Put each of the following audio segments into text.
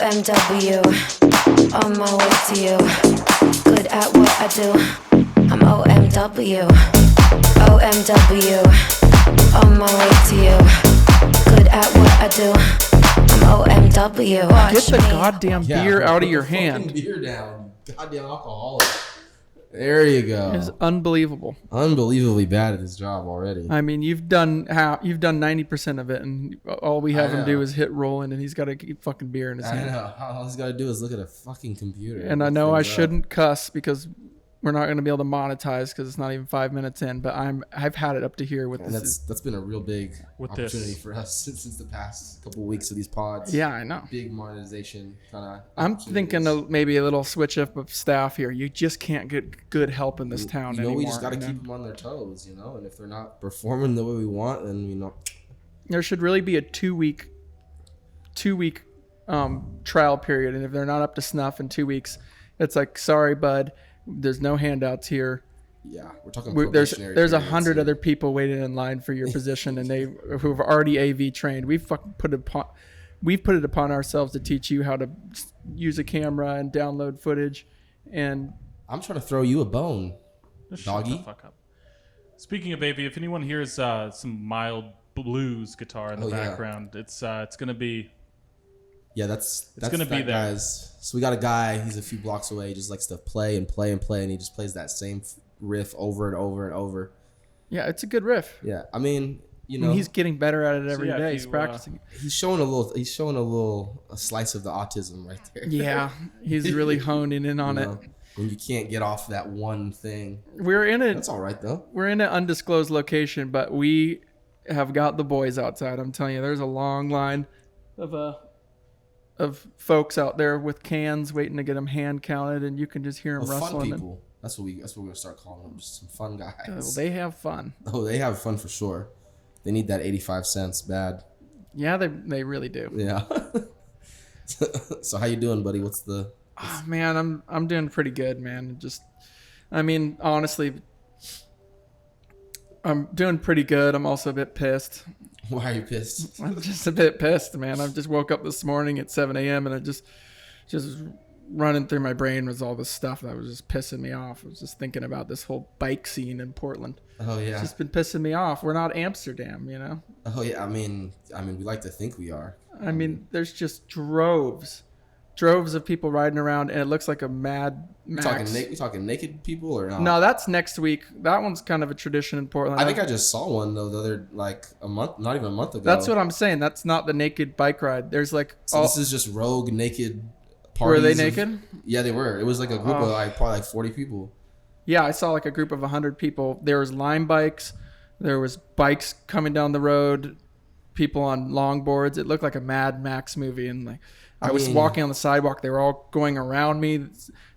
OMW, on my way to you. Good at what I do. I'm OMW, OMW, on my way to you. Good at what I do. I'm OMW. Get the goddamn beer out of your hand. Beer down, goddamn alcoholic. There you go. It's unbelievable. Unbelievably bad at his job already. I mean, you've done 90% of it, and all we have him do is hit rolling, and he's got to keep fucking beer in his hand. I know. All he's got to do is look at a fucking computer. And I know I shouldn't cuss because we're not going to be able to monetize because it's not even 5 minutes in. But I've had it up to here with this. That's been a real big opportunity for us since the past couple of weeks of these pods. Yeah, I know. Big monetization kind of. I'm thinking of maybe a little switch up of staff here. You just can't get good help in this town anymore. We just got to keep them on their toes, And if they're not performing the way we want, then there should really be a two week trial period, and if they're not up to snuff in 2 weeks, it's like, sorry, bud. There's no handouts here. Yeah, we're talking. There's 100 other people waiting in line for your position, and who've already AV trained. We've put it upon ourselves to teach you how to use a camera and download footage. And I'm trying to throw you a bone, just doggy. Shut the fuck up. Speaking of AV, if anyone hears some mild blues guitar in the background, it's gonna be. Yeah, that's gonna be there. Guys. So we got a guy. He's a few blocks away. He just likes to play, and he just plays that same riff over and over and over. Yeah, it's a good riff. Yeah, I mean, he's getting better at it every day. He's practicing. He's showing a slice of the autism right there. Yeah, he's really honing in on it. When you can't get off that one thing. That's all right though. We're in an undisclosed location, but we have got the boys outside. I'm telling you, there's a long line of folks out there with cans waiting to get them hand counted, and you can just hear them rustling. Fun people. That's what we're gonna start calling them. Just some fun guys. Well, they have fun. Oh, they have fun for sure. They need that 85 cents bad. Yeah, they really do. Yeah. So how you doing, buddy? Oh, man, I'm doing pretty good, man. Honestly, I'm doing pretty good. I'm also a bit pissed. Why are you pissed? I'm just a bit pissed, man. I just woke up this morning at 7 a.m. and I just running through my brain was all this stuff that was just pissing me off. I was just thinking about this whole bike scene in Portland. Oh yeah, it's just been pissing me off. We're not Amsterdam, Oh yeah, I mean, we like to think we are. I mean, there's just droves of people riding around, and it looks like a Mad Max. You talking naked people or not? No, that's next week. That one's kind of a tradition in Portland. I think I just saw one though the other not even a month ago. That's what I'm saying. That's not the naked bike ride. There's this is just rogue naked parties. Were they naked? Yeah, they were. It was like a group of probably 40 people. Yeah, I saw a group of 100 people. There was Lime bikes. There was bikes coming down the road. People on longboards. It looked like a Mad Max movie, and I was walking on the sidewalk. They were all going around me.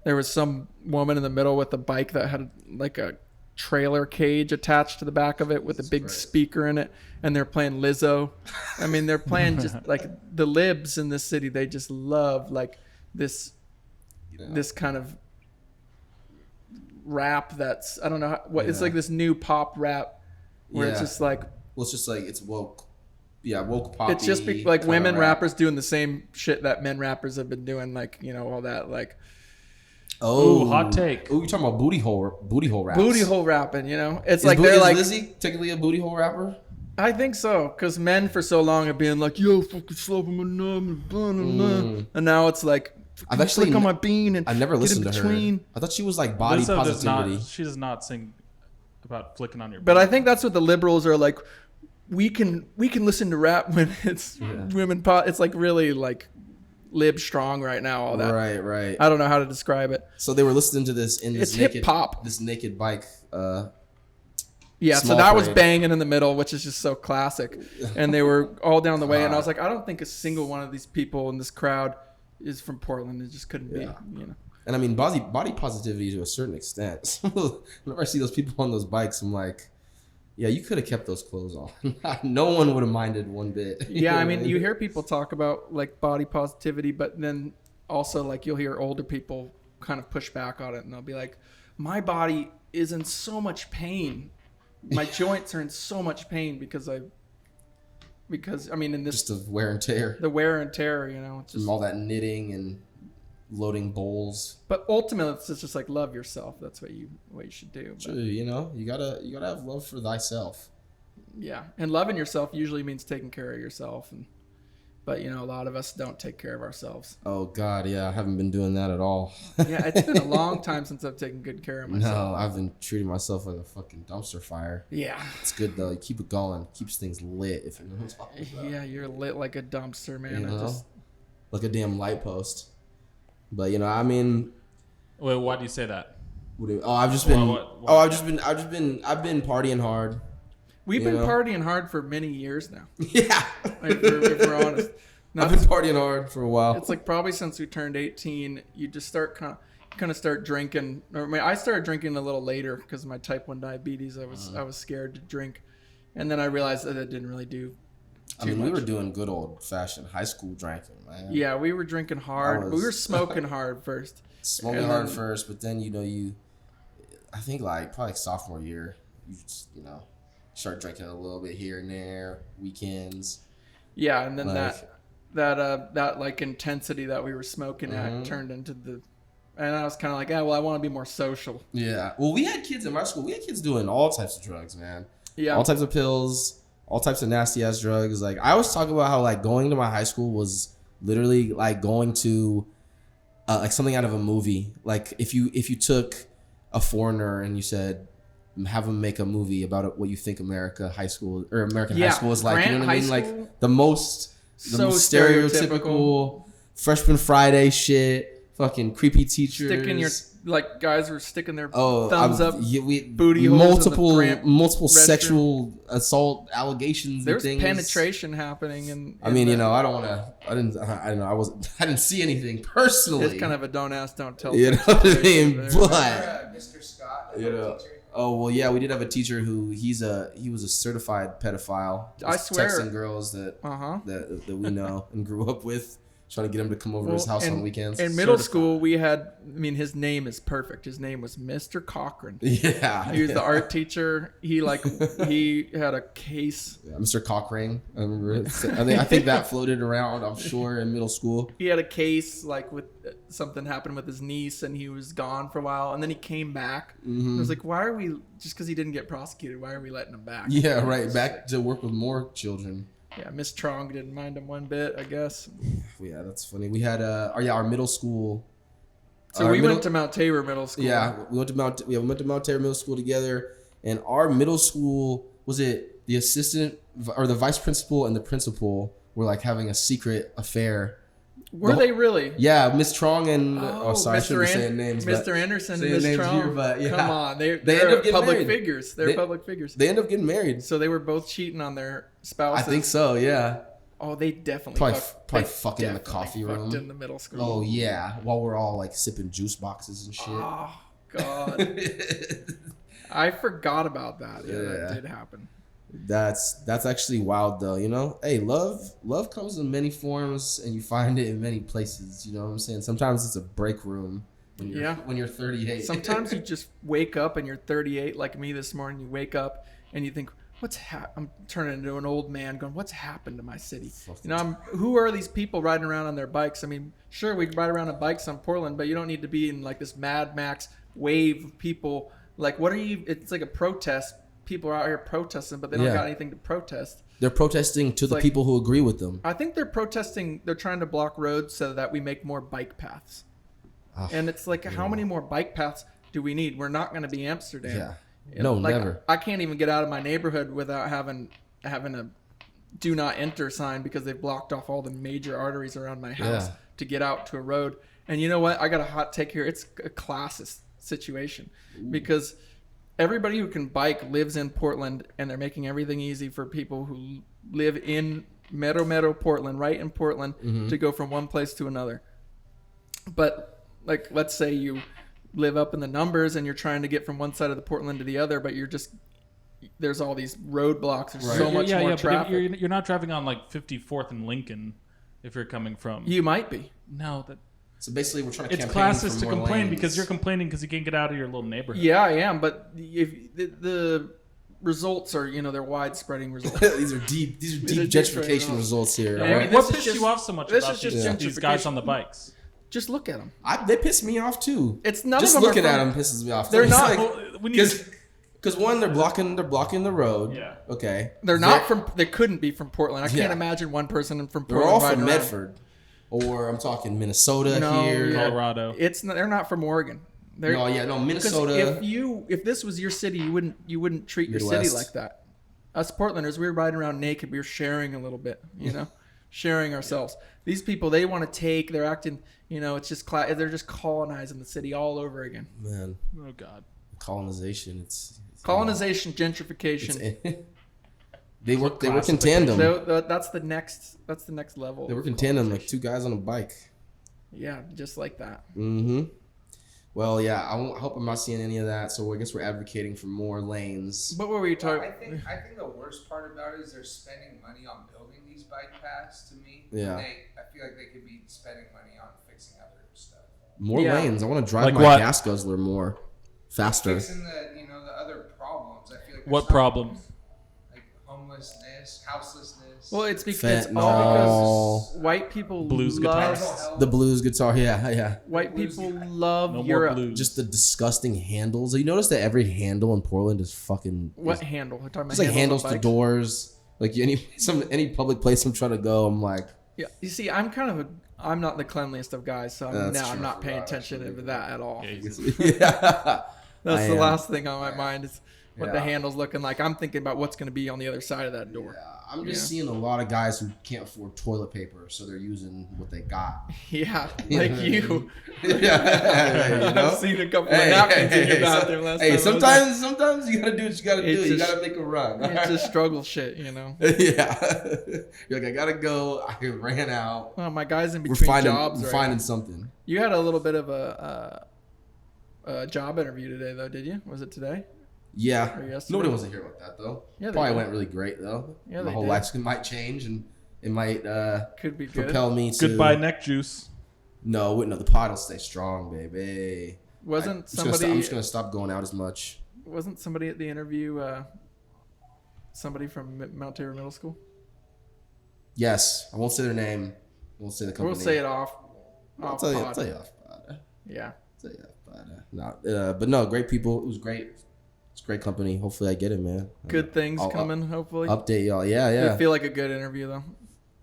There was some woman in the middle with a bike that had a trailer cage attached to the back of it with a big speaker in it, and they're playing Lizzo. I mean, they're playing just the libs in this city. They just love this kind of rap that's, I don't know what it's like, this new pop rap where it's just it's woke. Yeah, woke pop. It's just women rappers doing the same shit that men rappers have been doing, all that hot take. Oh, you're talking about booty hole raps. Booty hole rapping, It's is Lizzie technically a booty hole rapper? I think so, because men for so long have been like, yo, fucking slap him and now it's like, I've actually flick on my bean and I've never listened to her. I thought she was body Lizzo positivity. She does not sing about flicking on your. But I think that's what the liberals are like. We can listen to rap when it's women. It's really lib strong right now. All that. Right. I don't know how to describe it. So they were listening to this in this hip hop. This naked bike. Yeah, so that was banging in the middle, which is just so classic. And they were all down the way, and I was like, I don't think a single one of these people in this crowd is from Portland. It just couldn't be, And I mean, body positivity to a certain extent. Whenever I see those people on those bikes, I'm like, yeah, you could have kept those clothes on. No one would have minded one bit. Yeah, I mean, you hear people talk about body positivity, but then also you'll hear older people kind of push back on it, and they'll be like, my body is in so much pain. My joints are in so much pain because because I mean, in this just the wear and tear, it's just from all that knitting and loading bowls. But ultimately, it's just like love yourself. That's what you should do. True, you gotta have love for thyself. Yeah, and loving yourself usually means taking care of yourself, but a lot of us don't take care of ourselves. Oh God, yeah, I haven't been doing that at all. Yeah, it's been a long time since I've taken good care of myself. No, I've been treating myself like a fucking dumpster fire. Yeah, it's good though. You keep it going, keeps things lit. If you know what I'm talking about. Yeah, you're lit like a dumpster, man. Like a damn light post. But I mean, wait, why do you say that? I've just been I've been partying hard. We've been partying hard for many years now. Yeah, if we're honest. I've been partying hard for a while. It's like probably since we turned 18, you just start kind of start drinking. I started drinking a little later because of my type 1 diabetes. I was scared to drink, and then I realized that it didn't really do. We were doing good old fashioned high school drinking, man. Yeah, we were drinking hard. We were smoking hard first. Smoking hard first, but then I think probably sophomore year, you just start drinking a little bit here and there, weekends. Yeah, and then that like intensity that we were smoking at turned into and I was kind of like, I want to be more social. Yeah, well, we had kids in my school. We had kids doing all types of drugs, man. Yeah, all types of pills. All types of nasty ass drugs. Like I always talk about how going to my high school was literally going to something out of a movie. Like if you took a foreigner and you said have them make a movie about what you think American high school is like. Grant, you know what I mean? Like the most stereotypical freshman Friday shit. Fucking creepy teachers. Guys were sticking their thumbs up, booty holes multiple sexual assault allegations. There's things. Penetration happening, I didn't see anything personally. It's kind of a don't ask, don't tell. You know what I mean? But Mr. Scott, oh well, yeah, we did have a teacher who he was a certified pedophile. I swear, texting girls that we know and grew up with. Trying to get him to come over to his house on weekends. In middle school, we had, his name is perfect. His name was Mr. Cochran. Yeah. He was the art teacher. He had a case. Yeah, Mr. Cochran. I remember. I think that floated around, I'm sure, in middle school. He had a case, with something happened with his niece, and he was gone for a while, and then he came back. Mm-hmm. I was like, why are we, just because he didn't get prosecuted, why are we letting him back? Yeah, right. Back to work with more children. Yeah, Miss Trong didn't mind him one bit, I guess. Yeah, that's funny. We had our middle school. So we went to Mount Tabor Middle School. Yeah, we went to Mount Tabor Middle School together, and our middle school, was it the assistant or the vice principal and the principal were having a secret affair. Were they really? Yeah, Miss Trong and sorry, I shouldn't be saying names. Mr. Anderson and Miss Trong. Here, but yeah. Come on, they're end up public married. figures. They're public figures. They end up getting married. So they were both cheating on their spouses. I think so. Yeah. Oh, they definitely probably fucking in the coffee room in the middle school. Oh yeah, while we're all sipping juice boxes and shit. Oh God, I forgot about that. Yeah, that did happen. That's actually wild though. Hey, love comes in many forms, and you find it in many places. You know what I'm saying? Sometimes it's a break room when you're 38. Sometimes you just wake up and you're 38, like me this morning. You wake up and you think, I'm turning into an old man going, what's happened to my city? Who are these people riding around on their bikes? Sure, we ride around on bikes on Portland, but you don't need to be in this Mad Max wave of people. What are you? It's like a protest. People are out here protesting, but they don't got anything to protest. They're protesting to the people who agree with them. I think they're protesting. They're trying to block roads so that we make more bike paths. And it's how many more bike paths do we need? We're not going to be Amsterdam. Yeah. No, never. I can't even get out of my neighborhood without having a do not enter sign because they've blocked off all the major arteries around my house to get out to a road. And you know what? I got a hot take here. It's a classist situation because everybody who can bike lives in Portland, and they're making everything easy for people who live in Mero Portland, right in Portland, to go from one place to another. But let's say you live up in the numbers and you're trying to get from one side of the Portland to the other, but there's all these roadblocks. There's so much more traffic. But you're not driving on 54th and Lincoln if you're coming from. You might be. No, so basically, we're trying to. It's classist to complain because you're complaining because you can't get out of your little neighborhood. Yeah, I am. But if results are, they're widespreading results. These are deep gentrification results here. Yeah, Right? What pissed you off so much this about is just these guys on the bikes? Just look at them. They piss me off too. It's none just of them looking are at from, them pisses me off. They're It's not. because one, they're blocking the road. Yeah. Okay. They're not from. They couldn't be from Portland. I can't Yeah. imagine one person from They're Portland. all from riding around. Medford, or I'm talking Minnesota No, here. yeah. Colorado. They're not from Oregon. They're, Minnesota. If this was your city, you wouldn't treat your Midwest. city like that. Us Portlanders, we were riding around naked. We were sharing a little bit, sharing ourselves. These people, they want to take. They're acting. It's just they're just colonizing the city all over again. Man, Oh God. colonization. It's Colonization, gentrification. they work in tandem. That's the next level. They work in tandem like two guys on a bike. Yeah, just like that. Mm-hmm. Well, yeah, I hope I'm not seeing any of that. So I guess we're advocating for more lanes. What were you talking? I think the worst part about it is they're spending money on building these bike paths. To me, Yeah. I feel like they could be spending money on fixing other stuff. More Yeah. lanes. I want to drive Like my what? gas guzzler more, faster. Fixing the other problems. I feel like What there's not- problems? Like homelessness, houselessness. Well, it's all Fentanyl. because white people Blues love guitars. The blues guitar. Yeah. white people love No more Europe. blues. Just the disgusting handles. You notice that every handle in Portland is fucking. What handle? We're talking about It's like handles on to bikes? doors. Like any public place I'm trying to go, I'm like, Yeah, you see, I'm not the cleanliest of guys, so That's I'm true. not paying attention to that at all. Yeah, he's- yeah. That's I the am. last thing on my mind is what the Yeah. handle's looking like. I'm thinking about what's going to be on the other side of that door. I'm just seeing a lot of guys who can't afford toilet paper, so they're using what they got. Yeah, like you. Yeah, I've seen a couple of napkins in your bathroom last time. sometimes you gotta do what you gotta do. It's You just- gotta make a run. It's just struggle shit, Yeah. You're like, I gotta go. I ran out. Well, my guys in We're between jobs. we're right finding now. something. You had a little bit of a job interview today, though, did you? Was it today? Yeah. Or yesterday? Nobody wants to hear about that though. Yeah, they Probably do. went really great though. Yeah, My they whole did. life might change and it might Could be good. propel me to Goodbye, Neckjuice. No, the pod will stay strong, baby. Wasn't I'm somebody? just gonna stop going out as much. Wasn't somebody at the interview? Somebody from Mount Terror Middle School? Yes, I won't say their name. I won't say the company. We'll say it off. I'll off tell you. pod. I'll tell you off pod. Yeah. I'll tell you off pod. But no, great people. It was great. It's a great company. Hopefully, I get it, man. Good things I'll coming, hopefully. Update y'all. Yeah. I feel like a good interview, though.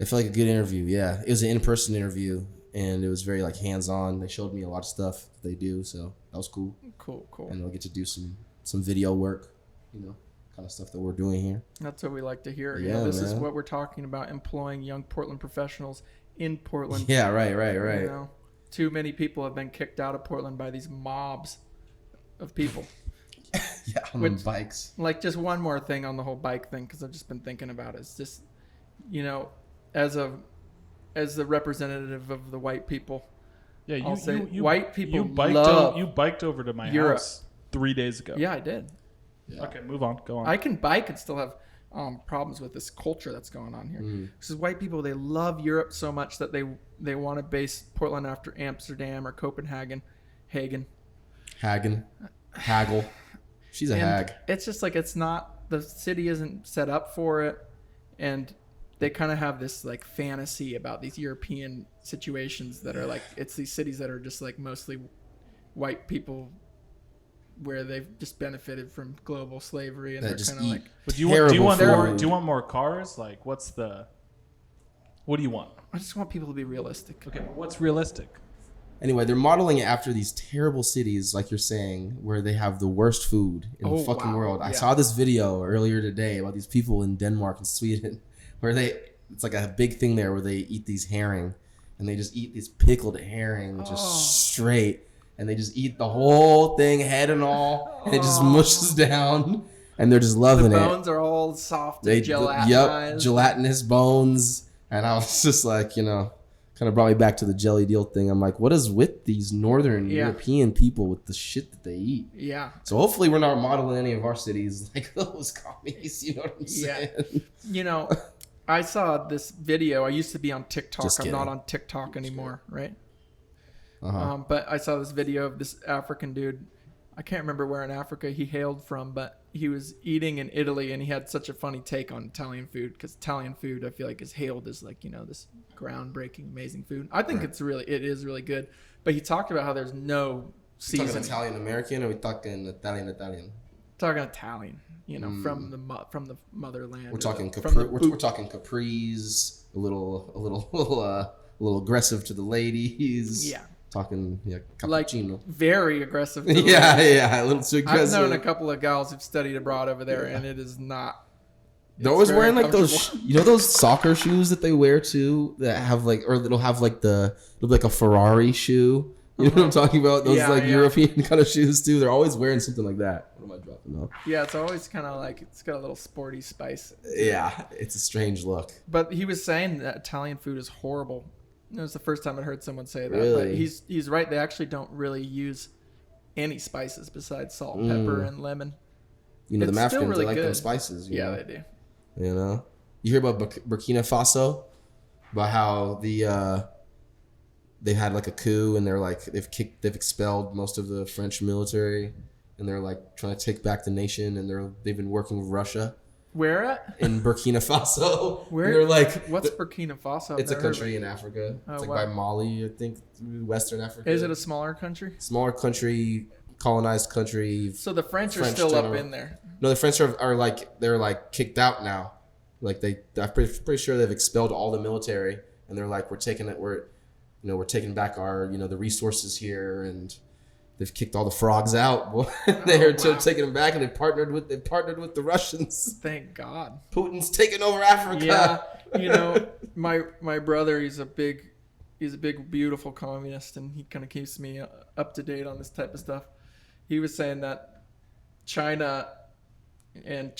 I feel like a good interview. Yeah, it was an in-person interview, and it was very like hands-on. They showed me a lot of stuff they do, so that was cool. Cool. And I'll get to do some video work, kind of stuff that we're doing here. That's what we like to hear. Yeah, This is man. what we're talking about: employing young Portland professionals in Portland. Yeah, right. You know, too many people have been kicked out of Portland by these mobs of people. Yeah, on Which- bikes. Like, just one more thing on the whole bike thing, because I've just been thinking about it. It's just, as the representative of the white people, Yeah, I'll say you white people you biked love you biked over to my Europe. house 3 days ago. yeah, I did. Okay, move on. Go on. I can bike and still have problems with this culture that's going on here. Because white people, they love Europe so much that they want to base Portland after Amsterdam or Copenhagen, Haggle. She's a and hag. it's just like the city isn't set up for it, and they kind of have this like fantasy about these European situations that are like, it's these cities that are just like mostly white people where they've just benefited from global slavery, and That they're just kind of eat like, But do you want terrible more? food. Do you want more cars? Like, what do you want? I just want people to be realistic. Okay, but what's realistic? Anyway, they're modeling it after these terrible cities, like you're saying, where they have the worst food in the fucking wow. world. I Yeah. saw this video earlier today about these people in Denmark and Sweden, where it's like a big thing there where they eat these herring, and they just eat these pickled herring just straight, and they just eat the whole thing, head and all, and it just mushes down, and they're just loving The it. bones are all soft, They and gelatinized. gelatinous bones, and I was just like, kind of brought me back to the jelly deal thing. I'm like, what is with these northern Yeah. European people with the shit that they eat? Yeah. So hopefully we're not modeling any of our cities like those commies. You know what I'm saying? I saw this video. I used to be on TikTok. Just I'm not kidding. on TikTok anymore, right? Uh-huh. But I saw this video of this African dude. I can't remember where in Africa he hailed from, but he was eating in Italy, and he had such a funny take on Italian food, because Italian food, I feel like, is hailed as like, this groundbreaking, amazing food. I think it is really good. But he talked about how there's no seasoning. Talking Italian American, or are we talking Italian? Talking Italian, from the motherland. We're talking we're talking capris, a little aggressive to the ladies. Yeah. Talking cappuccino. Like very aggressive. To a little too aggressive. I've known a couple of gals who've studied abroad over there, and it is not. They're always wearing like those, those soccer shoes that they wear too, that have like, or it'll have like it'll be like a Ferrari shoe. You know what I'm talking about? Those European kind of shoes too. They're always wearing something like that. What am I dropping off? Yeah, it's always kind of like, it's got a little sporty spice. Yeah, it's a strange look. But he was saying that Italian food is horrible. It was the first time I heard someone say that. Really? But he's right. They actually don't really use any spices besides salt, pepper, and lemon. The Africans, really they like good. them spices. Yeah, they do. You hear about Burkina Faso, about how they had like a coup, and they're like they've expelled most of the French military, and they're like trying to take back the nation, and they've been working with Russia. Where at? In Burkina Faso. Where? And they're like, what's Burkina Faso? It's a country in Africa. It's by Mali, I think, Western Africa. Is it a smaller country? Smaller country, colonized country. So the French are still up in there. No, the French are like, they're like kicked out now. Like I'm pretty sure they've expelled all the military, and they're like, we're taking back our, the resources here, and they've kicked all the frogs out. They're taking them back, and they partnered with the Russians. Thank God. Putin's taking over Africa. Yeah, my brother, he's a big, beautiful communist, and he kind of keeps me up to date on this type of stuff. He was saying that China and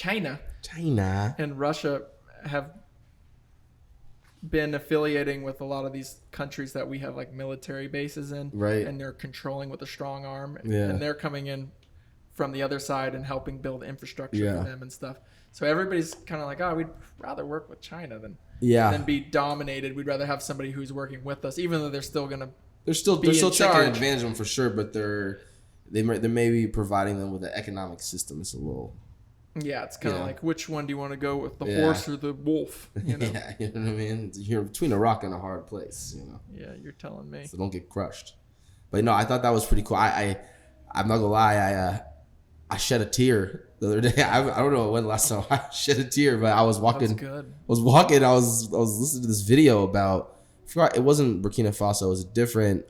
Russia have been affiliating with a lot of these countries that we have like military bases in, right? And they're controlling with a strong arm, yeah. And they're coming in from the other side and helping build infrastructure for them and stuff. So everybody's kind of like, we'd rather work with China than be dominated. We'd rather have somebody who's working with us, even though they're still taking advantage of them for sure, but they may be providing them with an economic system. It's a little. Yeah, it's kind of like, which one do you want to go with, the horse or the wolf? Yeah, you know what I mean? You're between a rock and a hard place, Yeah, you're telling me. So don't get crushed. But no, I thought that was pretty cool. I'm not gonna lie, I shed a tear the other day. I don't know when the last time I shed a tear, but I was walking. That was good. I was listening to this video about, I forgot, it wasn't Burkina Faso, it was a different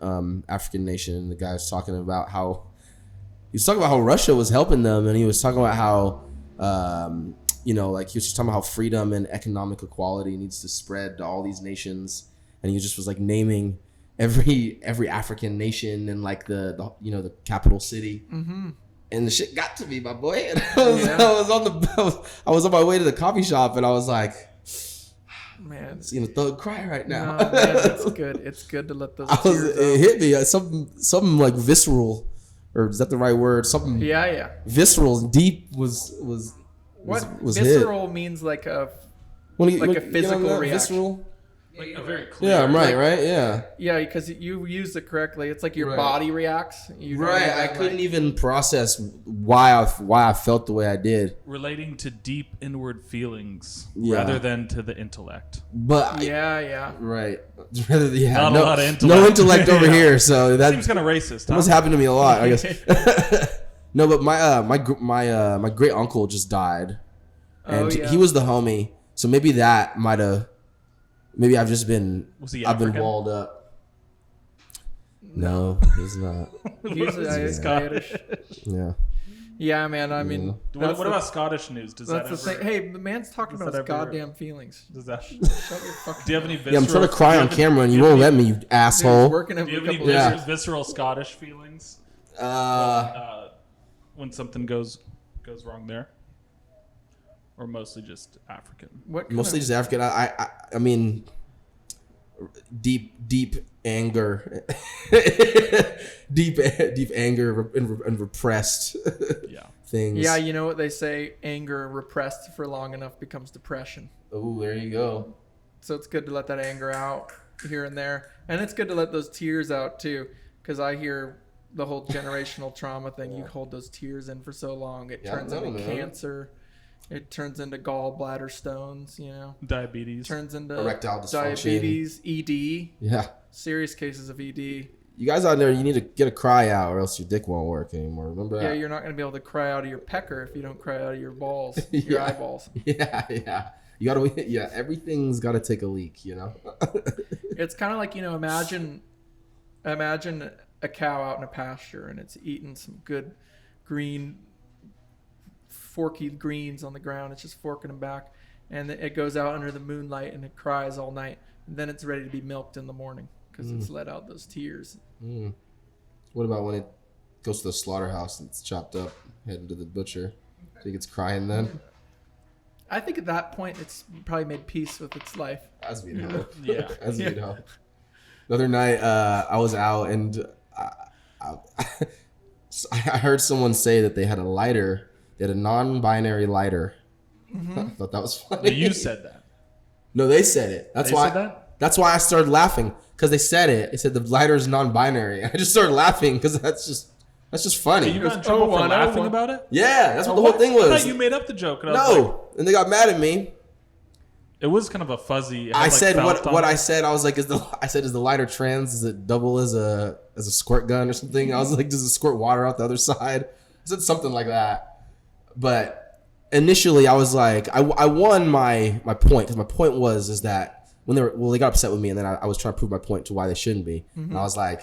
African nation. The guy was talking about how Russia was helping them, and he was talking about how like he was just talking about how freedom and economic equality needs to spread to all these nations, and he just was like naming every African nation and like the capital city, and the shit got to me, my boy. And I was on my way to the coffee shop, and I was like, man, seeing a thug cry right now. No, man, it's good. It's good to let those tears out. It hit me something like visceral. Or is that the right word? Something. Yeah. Visceral and deep was visceral hit. Means like a physical reaction. Visceral? Like a very clear. Yeah, I'm right. Yeah. Yeah, because you used it correctly. It's like your body reacts. I couldn't even process why I felt the way I did. Relating to deep inward feelings rather than to the intellect. But Not right. a lot of intellect. No intellect over here. So that seems kind of racist. That must happen to me a lot, I guess. No, but my great uncle just died, and he was the homie. So maybe that might have. Maybe I've just been. Was he I've African? been walled up. No, he's not. He's Scottish. Yeah. Yeah, man. I mean, what about Scottish news? Does that ever? Thing. Hey, the man's talking about his goddamn feelings. Does that? Shut your fucking. Do you have any? I'm trying to cry on camera, and you won't let me, you asshole. Do you have any visceral Scottish feelings? When something goes wrong there. Or mostly just African? Mostly just African. I mean, deep anger, deep anger and repressed things. Yeah, you know what they say: anger repressed for long enough becomes depression. Oh, there you go. So it's good to let that anger out here and there, and it's good to let those tears out too, because I hear the whole generational trauma thing. You hold those tears in for so long, it turns into cancer. It turns into gallbladder stones, you know. Diabetes. Turns into erectile dysfunction. diabetes, ED. Yeah. Serious cases of ED. You guys out there, you need to get a cry out or else your dick won't work anymore. Remember that? Yeah, you're not going to be able to cry out of your pecker if you don't cry out of your balls, your eyeballs. Yeah. You got to, everything's got to take a leak, you know? It's kind of like, you know, imagine a cow out in a pasture and it's eating some good green, forky greens on the ground. It's just forking them back. And it goes out under the moonlight and it cries all night. And then it's ready to be milked in the morning because it's let out those tears. What about when it goes to the slaughterhouse and it's chopped up, heading to the butcher? So he gets crying then? I think at that point it's probably made peace with its life. As we know. Yeah. As we know. The other night, I was out and I heard someone say that they had a lighter. They had a non-binary lighter. I thought that was funny. You said that. No, they said it. That's why. Said that? That's why I started laughing because they said it. They said the lighter is non-binary. I just started laughing because that's just funny. You got in trouble for laughing about it? Yeah, that's what the whole thing was. I thought you made up the joke. And And they got mad at me. It was kind of a fuzzy. I said what I said. I was like, is the lighter trans? Is it double as a squirt gun or something? I was like, does it squirt water out the other side? I said something like that. But initially, I was like, I won my point because my point was that when they got upset with me, and then I was trying to prove my point to why they shouldn't be, and I was like,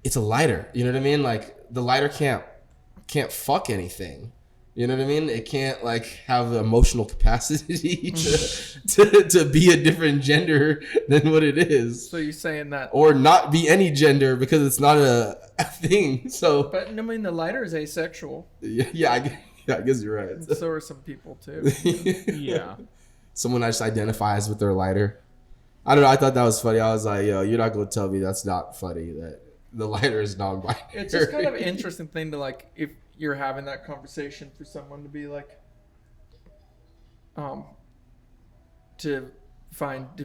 it's a lighter. You know what I mean? Like the lighter can't fuck anything. You know what I mean? It can't like have the emotional capacity to be a different gender than what it is. So you're saying that, or not be any gender because it's not a thing. So, but I mean, the lighter is asexual. Yeah, I guess you're right. And so are some people too. Yeah. Someone just identifies with their lighter. I don't know. I thought that was funny. I was like, yo, you're not going to tell me that's not funny, that the lighter is non-binary. It's just kind of an interesting thing to like, if you're having that conversation, for someone to be like, to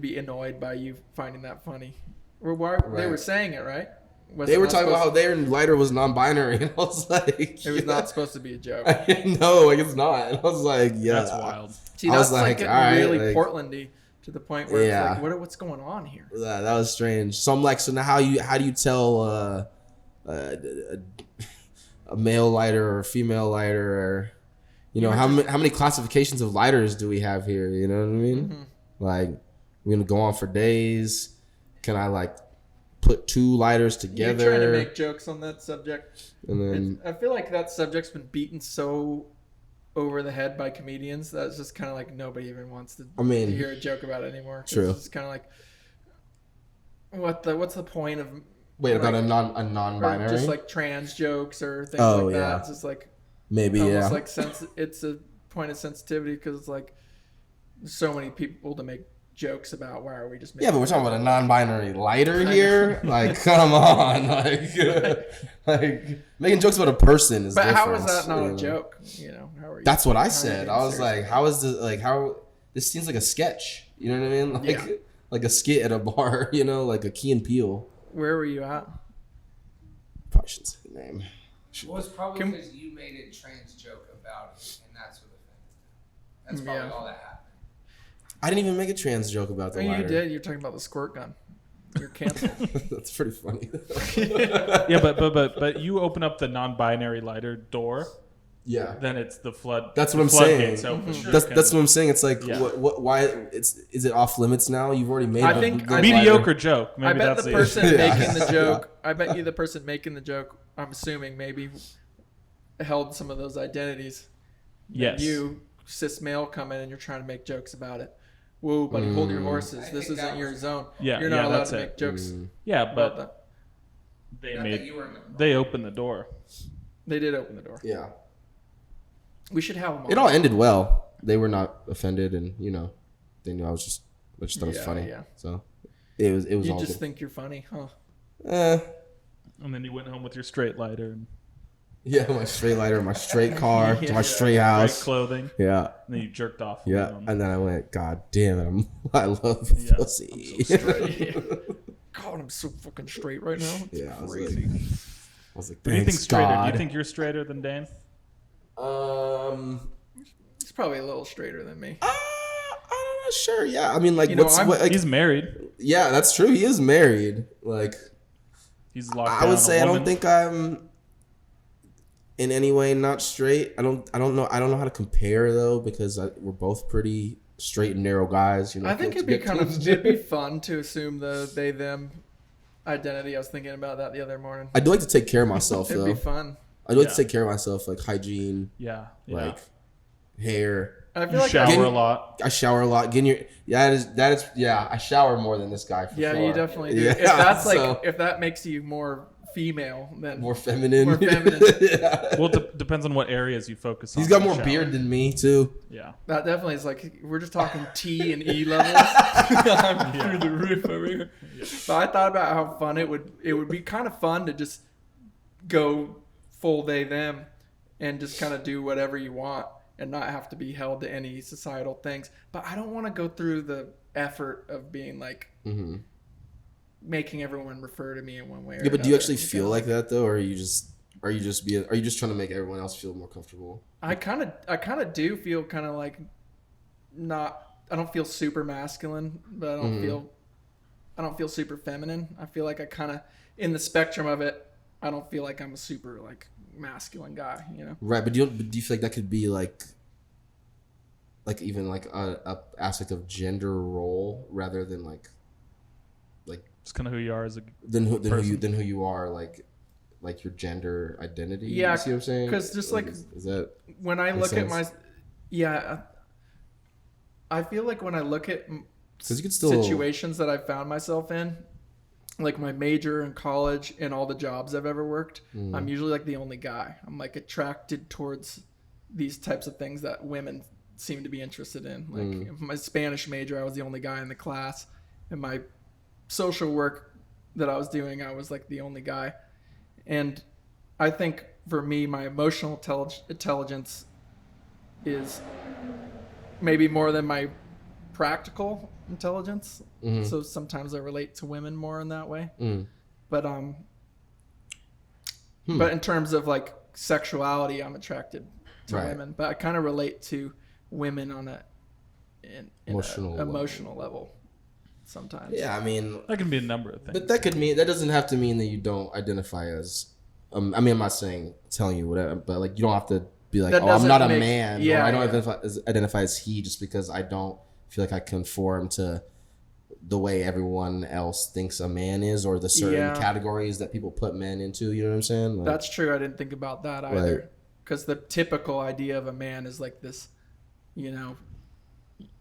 be annoyed by you finding that funny. Or why they were saying it, right? They were talking about how their lighter was non-binary, and I was like, it was not supposed to be a joke. No, like it's not. And I was like, yeah, that's wild. See, that's like really Portlandy to the point where it's like, what's going on here? That was strange. So I'm like, so now how do you tell a male lighter or a female lighter, or how many classifications of lighters do we have here? You know what I mean? Like, we're gonna go on for days. Can I like put two lighters together? You're trying to make jokes on that subject, and then I feel like that subject's been beaten so over the head by comedians that it's just kind of like nobody even wants to hear a joke about it anymore. True. It's kind of like, what's the point of about a non-binary, just like trans jokes or things like that. It's just like maybe almost like it's a point of sensitivity because it's like there's so many people to make jokes about. Why are we just making but we're talking about a non-binary lighter here. Like, come on, like making jokes about a person is. But how is that not a joke? How are you? That's what I said. I was like, how is this like? How this seems like a sketch. You know what I mean? Like, like a skit at a bar. Like a Key and Peele. Where were you at? Probably shouldn't say the name. Well, it's probably because you made a trans joke about it, and that's what offended them. That's probably all that happened. I didn't even make a trans joke about the lighter. You did. You're talking about the squirt gun. You're canceled. That's pretty funny. Yeah, but you open up the non-binary lighter door. Yeah. Then it's the flood. That's what I'm saying. That's what I'm saying. It's like, why? Is it off limits now? You've already made. I think a mediocre joke. Maybe I bet that's the person making the joke. I bet you the person making the joke. I'm assuming maybe held some of those identities. Yes. You cis male come in and you're trying to make jokes about it. Whoa, buddy, hold your horses. This isn't your zone. Yeah, you're not allowed to make jokes. Yeah, but they opened the door. They did open the door. Yeah. We should have them on. It all ended well. They were not offended, and they knew I just thought it was funny. Yeah. So it was. You all just good. think you're funny, huh? And then you went home with your straight lighter. My straight lighter, my straight car, to my straight house, straight clothing. Yeah. And then you jerked off. Yeah. And then I went, God damn it, I love pussy. I'm so straight. God, I'm so fucking straight right now. It's Yeah, crazy. I was like, Who do you think thanks, straighter? God. Do you think you're straighter than Dane? He's probably a little straighter than me. I'm not sure. Yeah, I mean, like, He's married. Yeah, that's true. He is married. Like, He's locked down. I would say a I don't woman. think I'm in any way not straight. I don't know how to compare though, because we're both pretty straight and narrow guys. You know, I think it'd be fun to assume the they them identity. I was thinking about that the other morning. I do like to take care of myself It'd though. be fun. I do like to take care of myself, like hygiene, Yeah. like hair. I feel like shower a lot. I shower a lot. That is I shower more than this guy. For yeah, sure. you definitely do. Yeah, If that's like so- if that makes you more female, then more feminine. More feminine. Yeah. Well, depends on what areas you focus on. He's got in the more shower. beard than me too. Yeah. that definitely is like we're just talking T and E levels. I'm through the roof over here. Yeah. But I thought about how fun it would be kind of fun to just go full they them and just kind of do whatever you want and not have to be held to any societal things. But I don't want to go through the effort of being like making everyone refer to me in one way or Yeah, but do you another. actually feel like that though, or are you just trying to make everyone else feel more comfortable? I kind of do feel kind of like I don't feel super masculine, but I don't feel super feminine. I feel like I kind of in the spectrum of it. I don't feel like I'm a super like masculine guy, you know. Right, but do you feel like that could be like even like a aspect of gender role rather than like It's kind of who you are as a than who person. you are like your gender identity? Yeah, you see what I'm saying? 'cause just like is that when I make look at sense? I feel like when I look at 'Cause you could still- situations that I found myself in, like my major in college and all the jobs I've ever worked, I'm usually like the only guy. I'm like attracted towards these types of things that women seem to be interested in. Like my Spanish major, I was the only guy in the class. In my social work that I was doing, I was like the only guy. And I think for me, my emotional intelligence is maybe more than my practical intelligence. So sometimes I relate to women more in that way. But but in terms of like sexuality, I'm attracted to Right. women. But I kind of relate to women on Emotional emotional level sometimes. Yeah, I mean, That can be a number of things. but that doesn't have to mean that you don't identify as. I mean, I'm not telling you whatever, but like you don't have to be like, That oh, I'm doesn't not a make- man. yeah, or I don't yeah. identify as he just because I don't feel like I conform to the way everyone else thinks a man is, or the certain Yeah. categories that people put men into. You know what I'm saying? Like, That's true. I didn't think about that either. Because the typical idea of a man is like this, you know,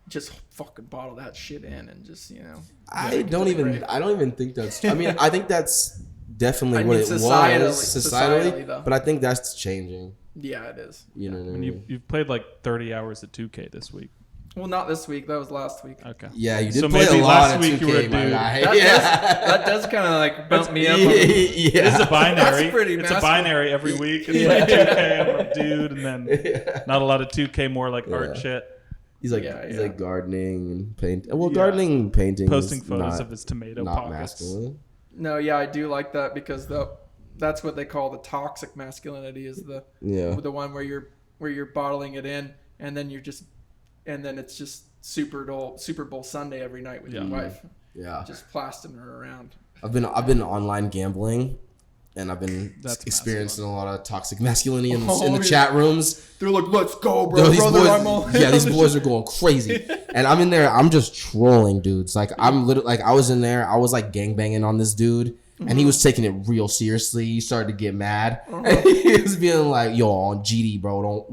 just fucking bottle that shit in and just, you know. I don't even think that's. I mean, I think that's definitely I what mean, it was societally, though. but I think that's changing. Yeah, it is. You know what I I mean? mean, you've played like 30 hours at 2K this week. Well, not this week. That was last week. Okay. Yeah, you did So play maybe a lot last of week you were a 2K, my dude. guy. That does kind of like bump me up. It is a binary. That's pretty It's a masculine. binary every week. It's like 2K, I'm a dude, and then not a lot of 2K, more like art shit. He's like Yeah, he's yeah. like gardening and painting. Well, Yeah. gardening and painting. Posting is photos not, of his tomato not pockets. masculine. No, yeah, I do like that because that's what they call the toxic masculinity is the one where you're bottling it in and then it's just Super Bowl Sunday every night with your wife, Yeah, just plastering her around. I've been online gambling, and I've been That's experiencing a lot of toxic masculinity in Oh, the yeah. chat rooms. They're like, "Let's go, bro, Yo, these brother." boys, I'm all- these boys are going crazy, and I'm in there. I'm just trolling dudes. Like I'm literally like I was in there. I was like gangbanging on this dude, and he was taking it real seriously. He started to get mad, and he was being like, "Yo, on GD, bro,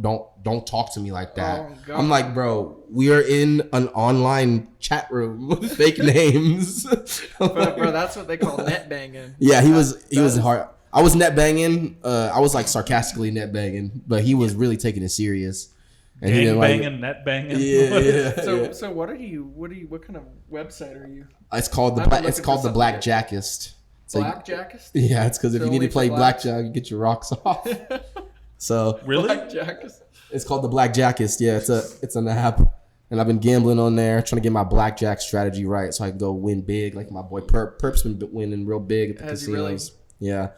don't talk to me like that." Oh, God. I'm like, bro, we are in an online chat room with fake names. bro, that's what they call net banging. Yeah, he was is- hard. I was net banging. I was like sarcastically net banging, but he was really taking it serious. And he Gang didn't like banging, net banging. Yeah. So what kind of website are you? It's called the I'm black. looking It's for called the something Black here. Jackist. So Blackjackist? yeah, it's because if So you need only to play for blacks? blackjack, you get your rocks off. So Really? Blackjackist. it's called the Black Jackist. Yeah, it's an app, And I've been gambling on there, trying to get my blackjack strategy right so I can go win big. Like my boy Perp's been winning real big at the casinos. Yeah.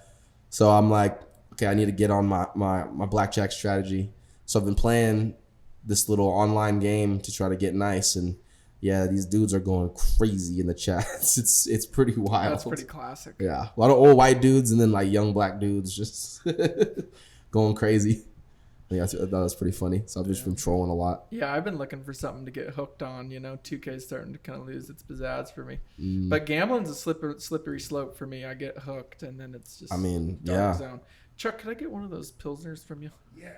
So I'm like, okay, I need to get on my blackjack strategy. So I've been playing this little online game to try to get nice. And yeah, these dudes are going crazy in the chats. It's pretty wild. That's pretty classic. Yeah. A lot of old white dudes and then like young black dudes just going crazy. Yeah, I thought that was pretty funny. So I've just been trolling a lot. Yeah, I've been looking for something to get hooked on. 2K's starting to kind of lose its pizzazz for me. But gambling's a slippery slope for me. I get hooked, and then it's just dark zone. Chuck, could I get one of those Pilsners from you? Yeah.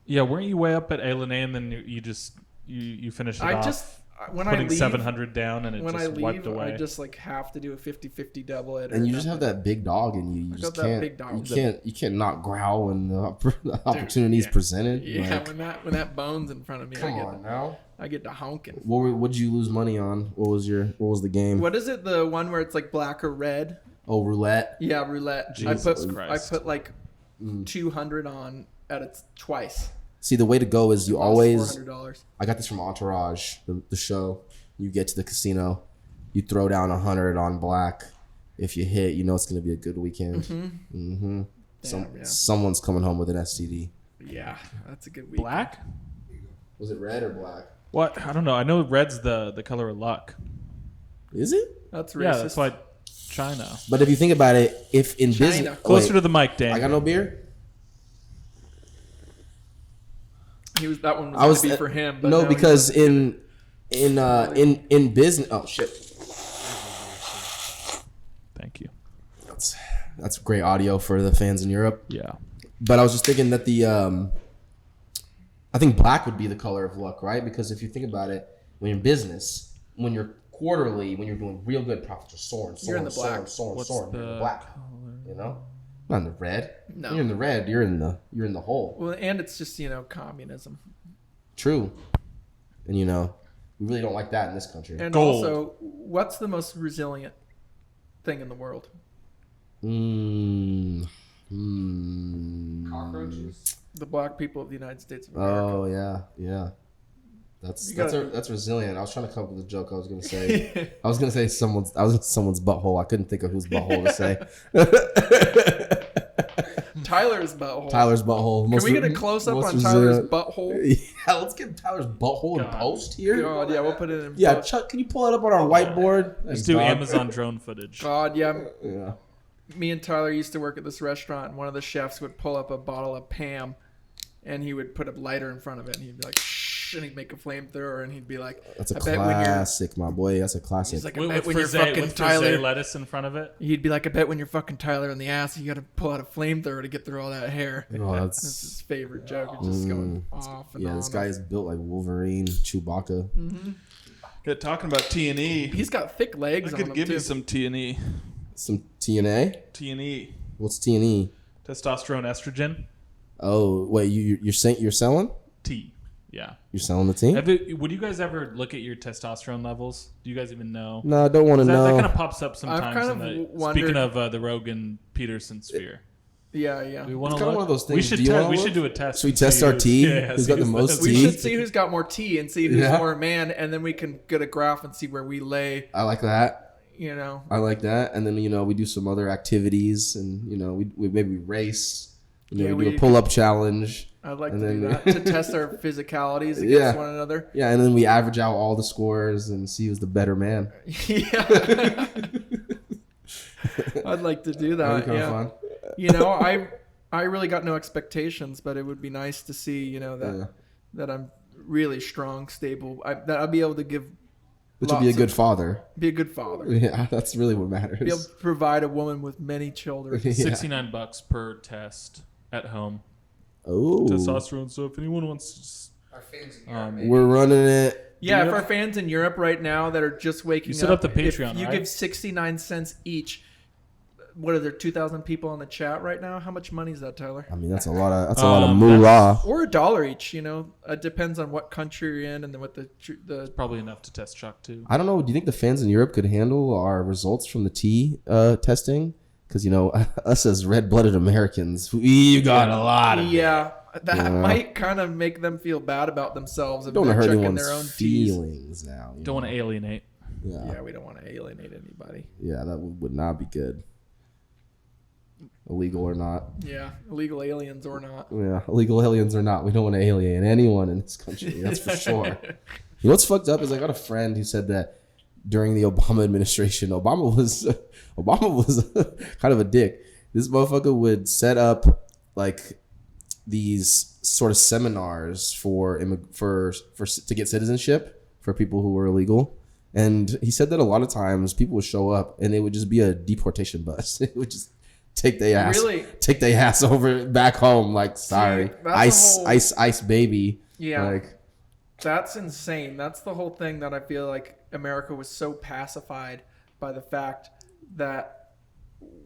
Yeah, weren't you way up at A&A and then you finished it off? When putting I leave, 700 down and it when just I leave, wiped away. I just like have to do a 50-50 double it. And you just have that big dog in you. You just can't. Big dog. You can't not growl when the opportunity's presented. Yeah, like, when that bone's in front of me, now. I get to honking. What'd you lose money on? What was the game? What is it? The one where it's like black or red? Oh, roulette. Yeah, roulette. Jesus I Christ. put like 200 on at it twice. See, the way to go is you always. $400. I got this from Entourage, the show. You get to the casino, you throw down 100 on black. If you hit, it's gonna be a good weekend. Someone's coming home with an STD. Yeah, that's a good weekend. Black? Was it red or black? What? I don't know. I know red's the color of luck. Is it? That's racist. Yeah, that's why China. But if you think about it, if in business, Closer to the mic, Dan. I got no beer. That one was gonna be for him. But no, because in business. Oh shit! Thank you. That's great audio for the fans in Europe. Yeah. But I was just thinking that I think black would be the color of luck, right? Because if you think about it, when you're in business, when you're quarterly, when you're doing real good profits, you're soaring, the black. soaring. You're in the black. Color? Not in the red. No. You're in the red. You're in the hole. Well, and it's just communism. True. And we really don't like that in this country. And Gold. also, what's the most resilient thing in the world? Cockroaches. The black people of the United States of America. Oh yeah. That's resilient. I was trying to come up with a joke. I was gonna say someone's butthole. I couldn't think of whose butthole to say. Tyler's butthole. Can we get a close up on Tyler's butthole? Yeah, let's get Tyler's butthole in post here. God, yeah, we'll put it in. Yeah, post. Chuck, can you pull it up on our whiteboard? Let's do Amazon drone footage. God, yeah. Yeah. Me and Tyler used to work at this restaurant, and one of the chefs would pull up a bottle of Pam, and he would put a lighter in front of it, and he'd be like, shh, and he'd make a flamethrower, and he'd be like, that's a classic, my boy. That's a classic. He's like, I With bet when you're fucking with Tyler, lettuce in front of it. he'd be like, I bet when you're fucking Tyler in the ass, you got to pull out a flamethrower to get through all that hair. Oh, That's his favorite joke. It's just going off and on. this guy is built like Wolverine, Chewbacca. Good, talking about T&E. He's got thick legs I on him, could give too. you some T&E. Some TNA. T&E. What's TNE? Testosterone, estrogen. Oh wait, you're selling? T. Yeah. You're selling the team? Would you guys ever look at your testosterone levels? Do you guys even know? No, I don't want to know. That kind of pops up sometimes. kind of Speaking wondered- of the Rogan Peterson sphere. Yeah. We want It's to kind of one of those things. We should do a test. Should we test our T? Yeah, Who's got the most We T? should see who's got more T and see who's Yeah. more man, and then we can get a graph and see where we lay. I like that. I like that. And then we do some other activities, and we maybe race. We do a pull-up challenge. I'd like And to do then- that to test our physicalities against one another. Yeah, and then we average out all the scores and see who's the better man. Yeah. I'd like to do that. That'd be kind of fun. I really got no expectations, but it would be nice to see, that I'm really strong, stable. That I'll be able to give. Which would be a good father. Be a good father. Yeah, that's really what matters. Be able to provide a woman with many children. Yeah. $69 per test at home. Oh, Testosterone. So if anyone wants Our fans in Europe, we're running it. Yeah, Do you for have- our fans in Europe right now that are just waking You set up the Patreon, if you right? give 69 cents each, what are there 2,000 people on the chat right now? How much money is that, Tyler? I mean, that's a lot of moolah. Or $1 each, It depends on what country you're in and then what the probably enough to test Chuck too. I don't know. Do you think the fans in Europe could handle our results from the T testing? Because us as red-blooded Americans, we got a lot of. Yeah, that might kind of make them feel bad about themselves if Don't they're hurt checking anyone's their own T's. feelings now. Don't want to alienate. Yeah, we don't want to alienate anybody. Yeah, that would not be good. Illegal or not. Yeah, illegal aliens or not. Yeah, illegal aliens or not. We don't want to alienate anyone in this country. That's for sure. You know what's fucked up is I got a friend who said that during the Obama administration, Obama was kind of a dick. This motherfucker would set up like these sort of seminars for to get citizenship for people who were illegal. And he said that a lot of times people would show up and it would just be a deportation bus. It would just take their ass over back home. Like, sorry, ice baby. Yeah, like that's insane. That's the whole thing that I feel like America was so pacified by the fact that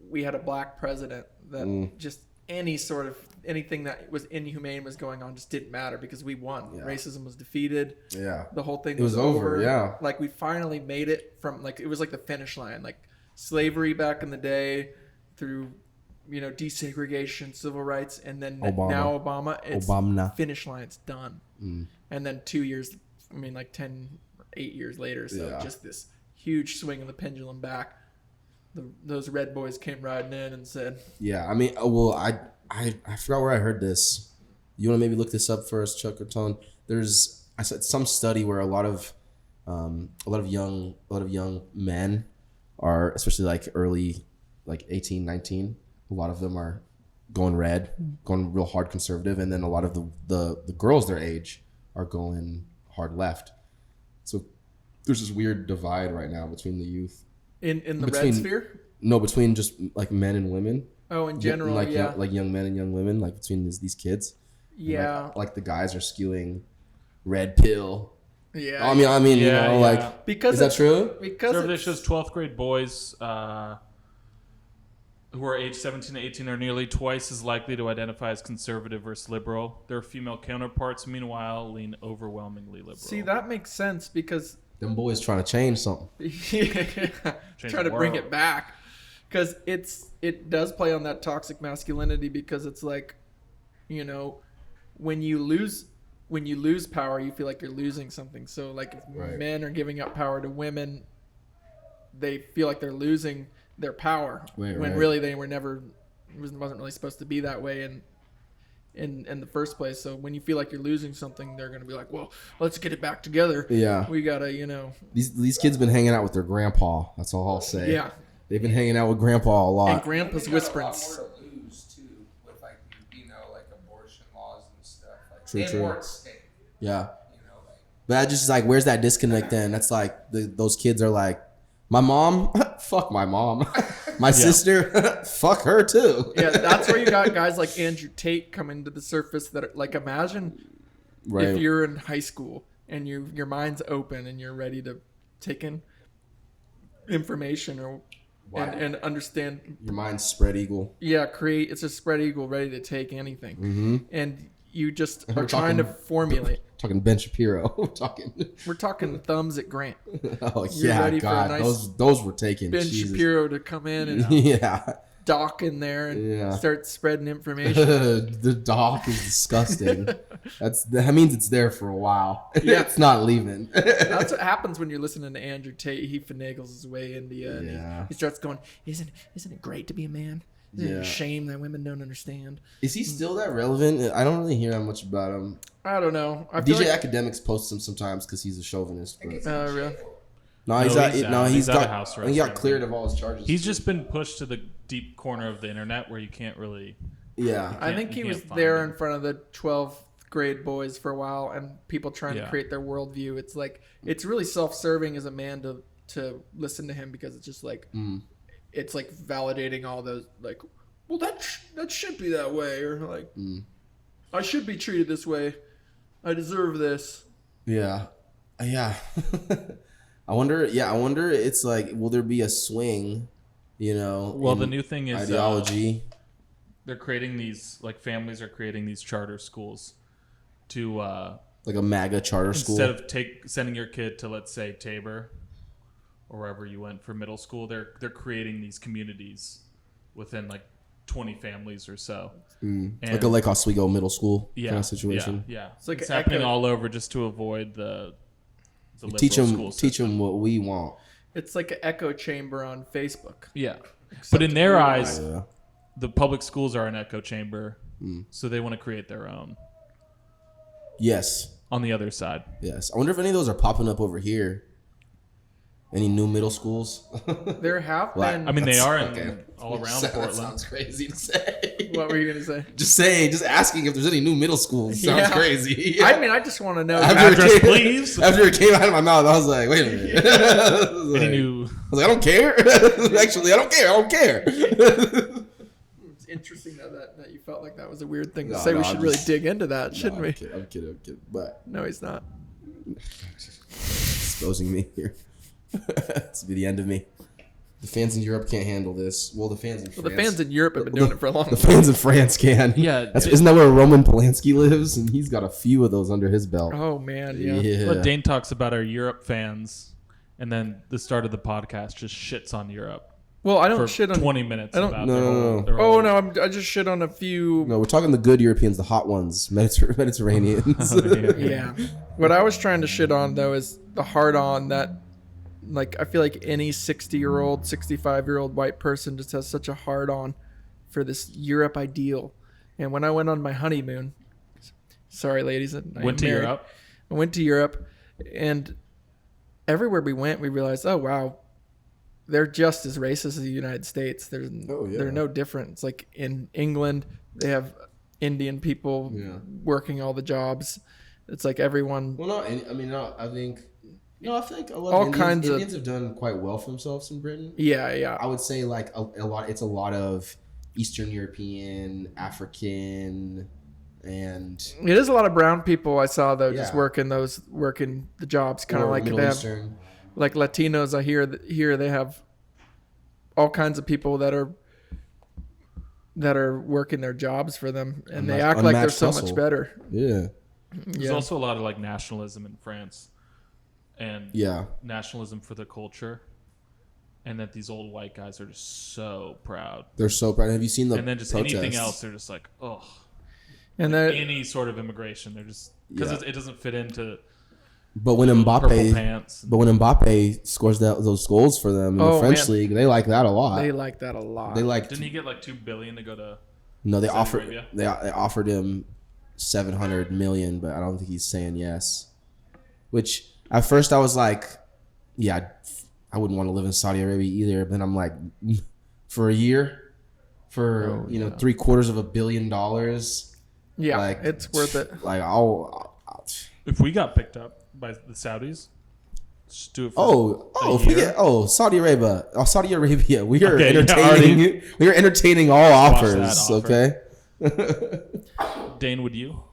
we had a black president that just anything that was inhumane was going on just didn't matter because we won. Yeah. Racism was defeated. Yeah. The whole thing was over. Yeah. Like we finally made it from like, it was like the finish line, like slavery back in the day through, desegregation, civil rights. And then now Obama, it's finish line. It's done. And then 2 years, 8 years later. So just this huge swing of the pendulum back. Those red boys came riding in and said, yeah, I forgot where I heard this. You want to maybe look this up first, Chuck or Tone? I said some study where a lot of young men are, especially like early, like 18, 19. A lot of them are going red, going real hard conservative, and then a lot of the girls their age are going hard left. So there's this weird divide right now between the youth. In the red sphere? No, between just like men and women. Oh, in general, like, yeah. Like young men and young women, like between these kids. Yeah. Like the guys are skewing red pill. Yeah. I mean, because is that true? Because Survey shows 12th grade boys who are age 17 to 18 are nearly twice as likely to identify as conservative versus liberal. Their female counterparts, meanwhile, lean overwhelmingly liberal. See, that makes sense because them boys trying to change something. Trying to bring it back. Because it does play on that toxic masculinity because it's like, when you lose power, you feel like you're losing something. So like if men are giving up power to women, they feel like they're losing their power when really they were never, wasn't really supposed to be that way in the first place. So when you feel like you're losing something, they're going to be like, well, let's get it back together. Yeah. We got to, These kids been hanging out with their grandpa. That's all I'll say. Yeah. They've been hanging out with grandpa a lot. And grandpa's whispering. A lot more to lose too, with like abortion laws and stuff. Like True. More at stake. Yeah. But that just like, where's that disconnect then? That's like those kids are like, my mom, fuck my mom. My sister, fuck her too. Yeah, that's where you got guys like Andrew Tate coming to the surface that are, like, imagine if you're in high school and your mind's open and you're ready to take in information and understand. Your mind's spread eagle. Yeah, it's a spread eagle ready to take anything. Mm-hmm. And you just are trying to formulate. Talking Ben Shapiro. We're talking thumbs at Grant. Oh, yeah, God. Nice those were taken. Ben Shapiro to come in and dock in there and start spreading information. The dock is disgusting. That means it's there for a while. Yeah. It's not leaving. That's what happens when you're listening to Andrew Tate. He finagles his way in the end. He starts going, isn't it great to be a man? Isn't it a shame that women don't understand? Is he still that relevant? I don't really hear that much about him. I don't know. DJ Academics posts him sometimes because he's a chauvinist. Really? No, he's out of house arrest. He got cleared of all his charges. He's just been pushed to the deep corner of the internet where you can't really. Yeah, I think he was there in front of the 12th grade boys for a while, and people trying to create their worldview. It's like it's really self-serving as a man to listen to him because it's just like. It's like validating all those, like, well, that should be that way, or like, I should be treated this way. I deserve this. Yeah. I wonder. It's like, will there be a swing? Well, the new thing is ideology. They're creating these, like, families are creating these charter schools to like a MAGA charter school instead of sending your kid to, let's say, Tabor. Or wherever you went for middle school, they're creating these communities within like 20 families or so. And like a Lake Oswego middle school kind of situation. Yeah. It's like it's an happening echo. all over just to avoid the Teach liberal school them what we want. It's like an echo chamber on Facebook. Yeah. But in their eyes, Yeah. the public schools are an echo chamber, so they want to create their own Yes. on the other side. Yes. I wonder if any of those are popping up over here. Any new middle schools? There have been. I mean, they are Okay. all around That Portland. sounds crazy to say. What were you gonna say? Just asking if there's any new middle schools sounds Yeah. crazy. I mean, I just want to know. Address, please. After it came out of my mouth, I was like, wait a minute. I was like, Any new? I don't care. Actually, I don't care. It's interesting that you felt like that was a weird thing to No, say. no, We should I'm really just- dig into that, shouldn't we? I'm kidding. But No, he's not. exposing me here. This will be the end of me. The fans in Europe can't handle this. Well, the fans in France. Well, the fans in Europe have been doing it for a long The time. fans in France can. Yeah, Isn't that where Roman Polanski lives? And he's got a few of those under his belt. Oh man, yeah. Yeah. Well, Dane talks about our Europe fans, and then the start of the podcast just shits on Europe Well, I don't for shit on. 20 minutes I don't- about No, their no, whole. no. Their Oh whole- no, I just shit on a few. No, we're talking the good Europeans, the hot ones, Mediterraneans. Yeah. What I was trying to shit on though is the hard on that, like, I feel like any 60-year-old, 65-year-old white person just has such a hard on for this Europe ideal. And when I went on my honeymoon, sorry ladies, I am Went to married. Europe. I went to Europe, and everywhere we went, we realized, oh wow, they're just as racist as the United States. They're no different. It's like in England, they have Indian people working all the jobs. It's like everyone. Well, I think. I think a lot All of kinds of- Indians have done quite well for themselves in Britain. Yeah. I would say like a lot. It's a lot of Eastern European, African, and It is a lot of brown people I saw though, just Yeah. working the jobs, kind of like Middle they have, Eastern. like Latinos. I hear that here they have all kinds of people that are working their jobs for them, and they act like they're Unmatched so hustle. much better. Yeah. There's also a lot of like nationalism in France, and Yeah. nationalism for the culture, and that these old white guys are just so proud. They're so proud. Have you seen the And then just protests? anything else, they're just like, oh, And then any sort of immigration, they're just because Yeah. it doesn't fit into But when purple Mbappe, pants. scores those goals for them in Oh, the French man. league, they like that a lot. they like that a lot. They like. Didn't he get like $2 billion to go to? No, they Saudi offered. Arabia? They offered him 700 million, but I don't think he's saying yes. Which at first I was like, yeah, I wouldn't want to live in Saudi Arabia either. But then I'm like, for a year, for $750 million. yeah, like, it's worth it. Like I'll If we got picked up by the Saudis, just do it. For if we get Saudi Arabia, we are Okay, yeah, entertaining. We are entertaining all offers. that offer. Okay. Dane, would you?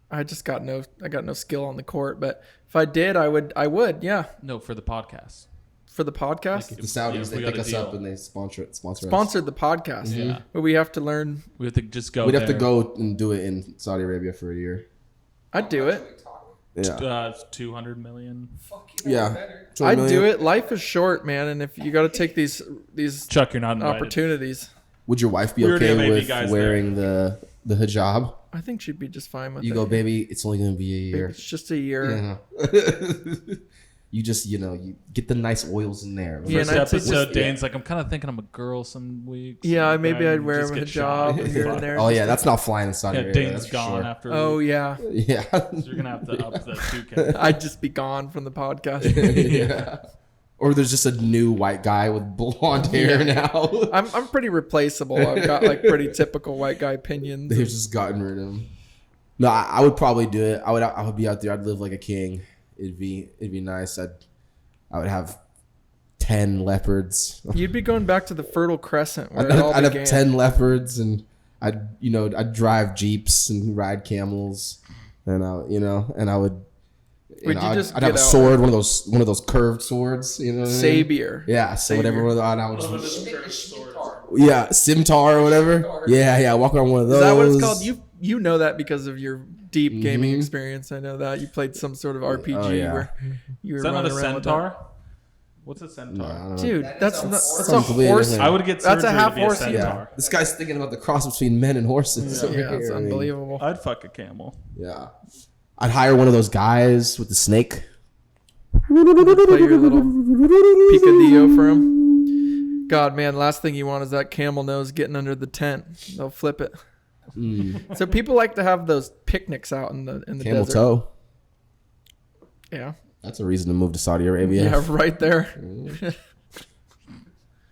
I just got no skill on the court, but if I did, I would, yeah, No, for the podcast. for the podcast. The Saudis, if they we got pick a us deal. up and they sponsor us. Sponsored the podcast, Yeah. but we have to learn. We have to just go. We'd have to there. go and do it in Saudi Arabia for a year. I'd do it. Yeah. 200 million. Fuck you, Yeah. better. I'd do it. Life is short, man, and if you got to take these Chuck, you're not invited. opportunities, Would your wife be We already okay have 80 with guys wearing the hijab? I think she'd be just fine with You it. go, baby. It's only gonna be a Babe, year. it's just a year. Yeah. You just you get the nice oils in there. Yeah, First and I'd say episode, just- Dane's like, I'm kind of thinking I'm a girl some weeks. Yeah, Like, maybe I I'd wear just a get hijab shot. here and there. Oh yeah, that's not flying in Saudi Yeah, Arabia. Dane's That's for gone sure. after. Oh yeah, Yeah. So you're gonna have to up the 2K. I'd just be gone from the podcast. Yeah. Or there's just a new white guy with blonde hair now. I'm pretty replaceable. I've got like pretty typical white guy opinions. They've just gotten rid of him. No, I would probably do it. I would be out there. I'd live like a king. It'd be nice. I would have 10 leopards. You'd be going back to the Fertile Crescent where it all I'd began. have 10 leopards, and I'd drive jeeps and ride camels, and I would. Would you just I'd have a get out sword, one of those curved swords. You know what I mean? Savior. Yeah, so whatever. Savior. And I would Scimitar. scimitar or whatever. Yeah, walk around one of those. Is that what it's called? You know that because of your deep gaming Mhm. experience. I know that you played some sort of RPG Oh, yeah. where you were Is that not a running around with centaur? What's a No, I centaur? don't know. Dude, That is that's a not, horse. that's a Completely horse. different. I would get That's a surgery half to be a horse centaur. Yeah, this guy's thinking about the cross between men and horses. over Yeah, it's here. I mean, unbelievable. I'd fuck a camel. yeah, I'd hire one of those guys with the snake. Play your little picadillo for him. God, man, last thing you want is that camel nose getting under the tent. They'll flip it. So people like to have those picnics out in the Camel desert. toe. Yeah, That's a reason to move to Saudi Arabia. yeah, right there.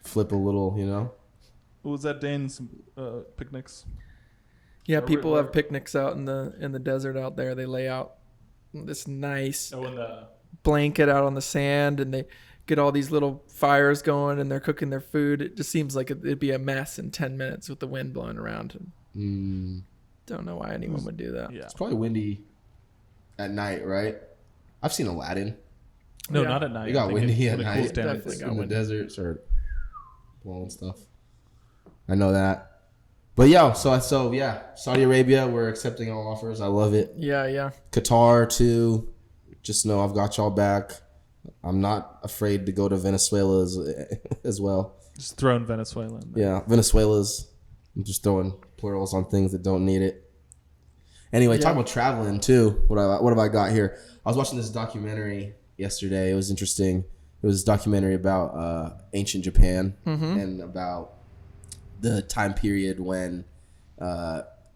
Flip a little, you know. What was that, Dane's picnics? Yeah, Where- people where- have picnics out in the desert out there. They lay out this nice Oh, in the blanket out on the sand, and they get all these little fires going, and they're cooking their food. It just seems like it'd be a mess in 10 minutes with the wind blowing around. Don't know why anyone would do that. yeah. It's probably windy at night, right? I've seen Aladdin. No, Yeah. not at night. It got I think windy when at it night. cools down, Definitely it's- got in the windy. desert, start blowing stuff. I know that. But yeah, so yeah, Saudi Arabia, we're accepting all offers. I love it. Yeah. Qatar too. Just know I've got y'all back. I'm not afraid to go to Venezuela as well. Just throwing Venezuela in there. Yeah, Venezuela's. I'm just throwing plurals on things that don't need it. Anyway, talking about traveling too. What have I got here? I was watching this documentary yesterday. It was interesting. It was a documentary about ancient Japan and about the time period when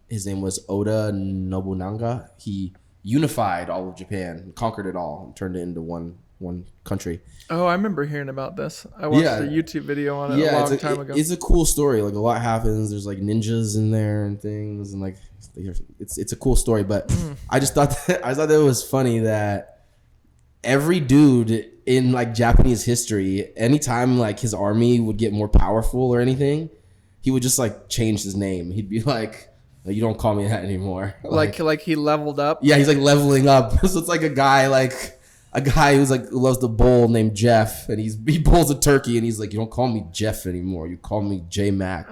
his name was Oda Nobunaga. He unified all of Japan, conquered it all, and turned it into one country. Oh, I remember hearing about this. I watched a YouTube video on it a long time ago. It's a cool story. Like a lot happens. There's like ninjas in there and things, and like it's a cool story. But I thought that it was funny that every dude in like Japanese history, anytime like his army would get more powerful or anything, he would just like change his name. He'd be like, "You don't call me that anymore." Like he leveled up. Yeah, he's like leveling up. So it's like a guy who's like who loves to bowl named Jeff, and he bowls a turkey, and he's like, "You don't call me Jeff anymore. You call me J Mac,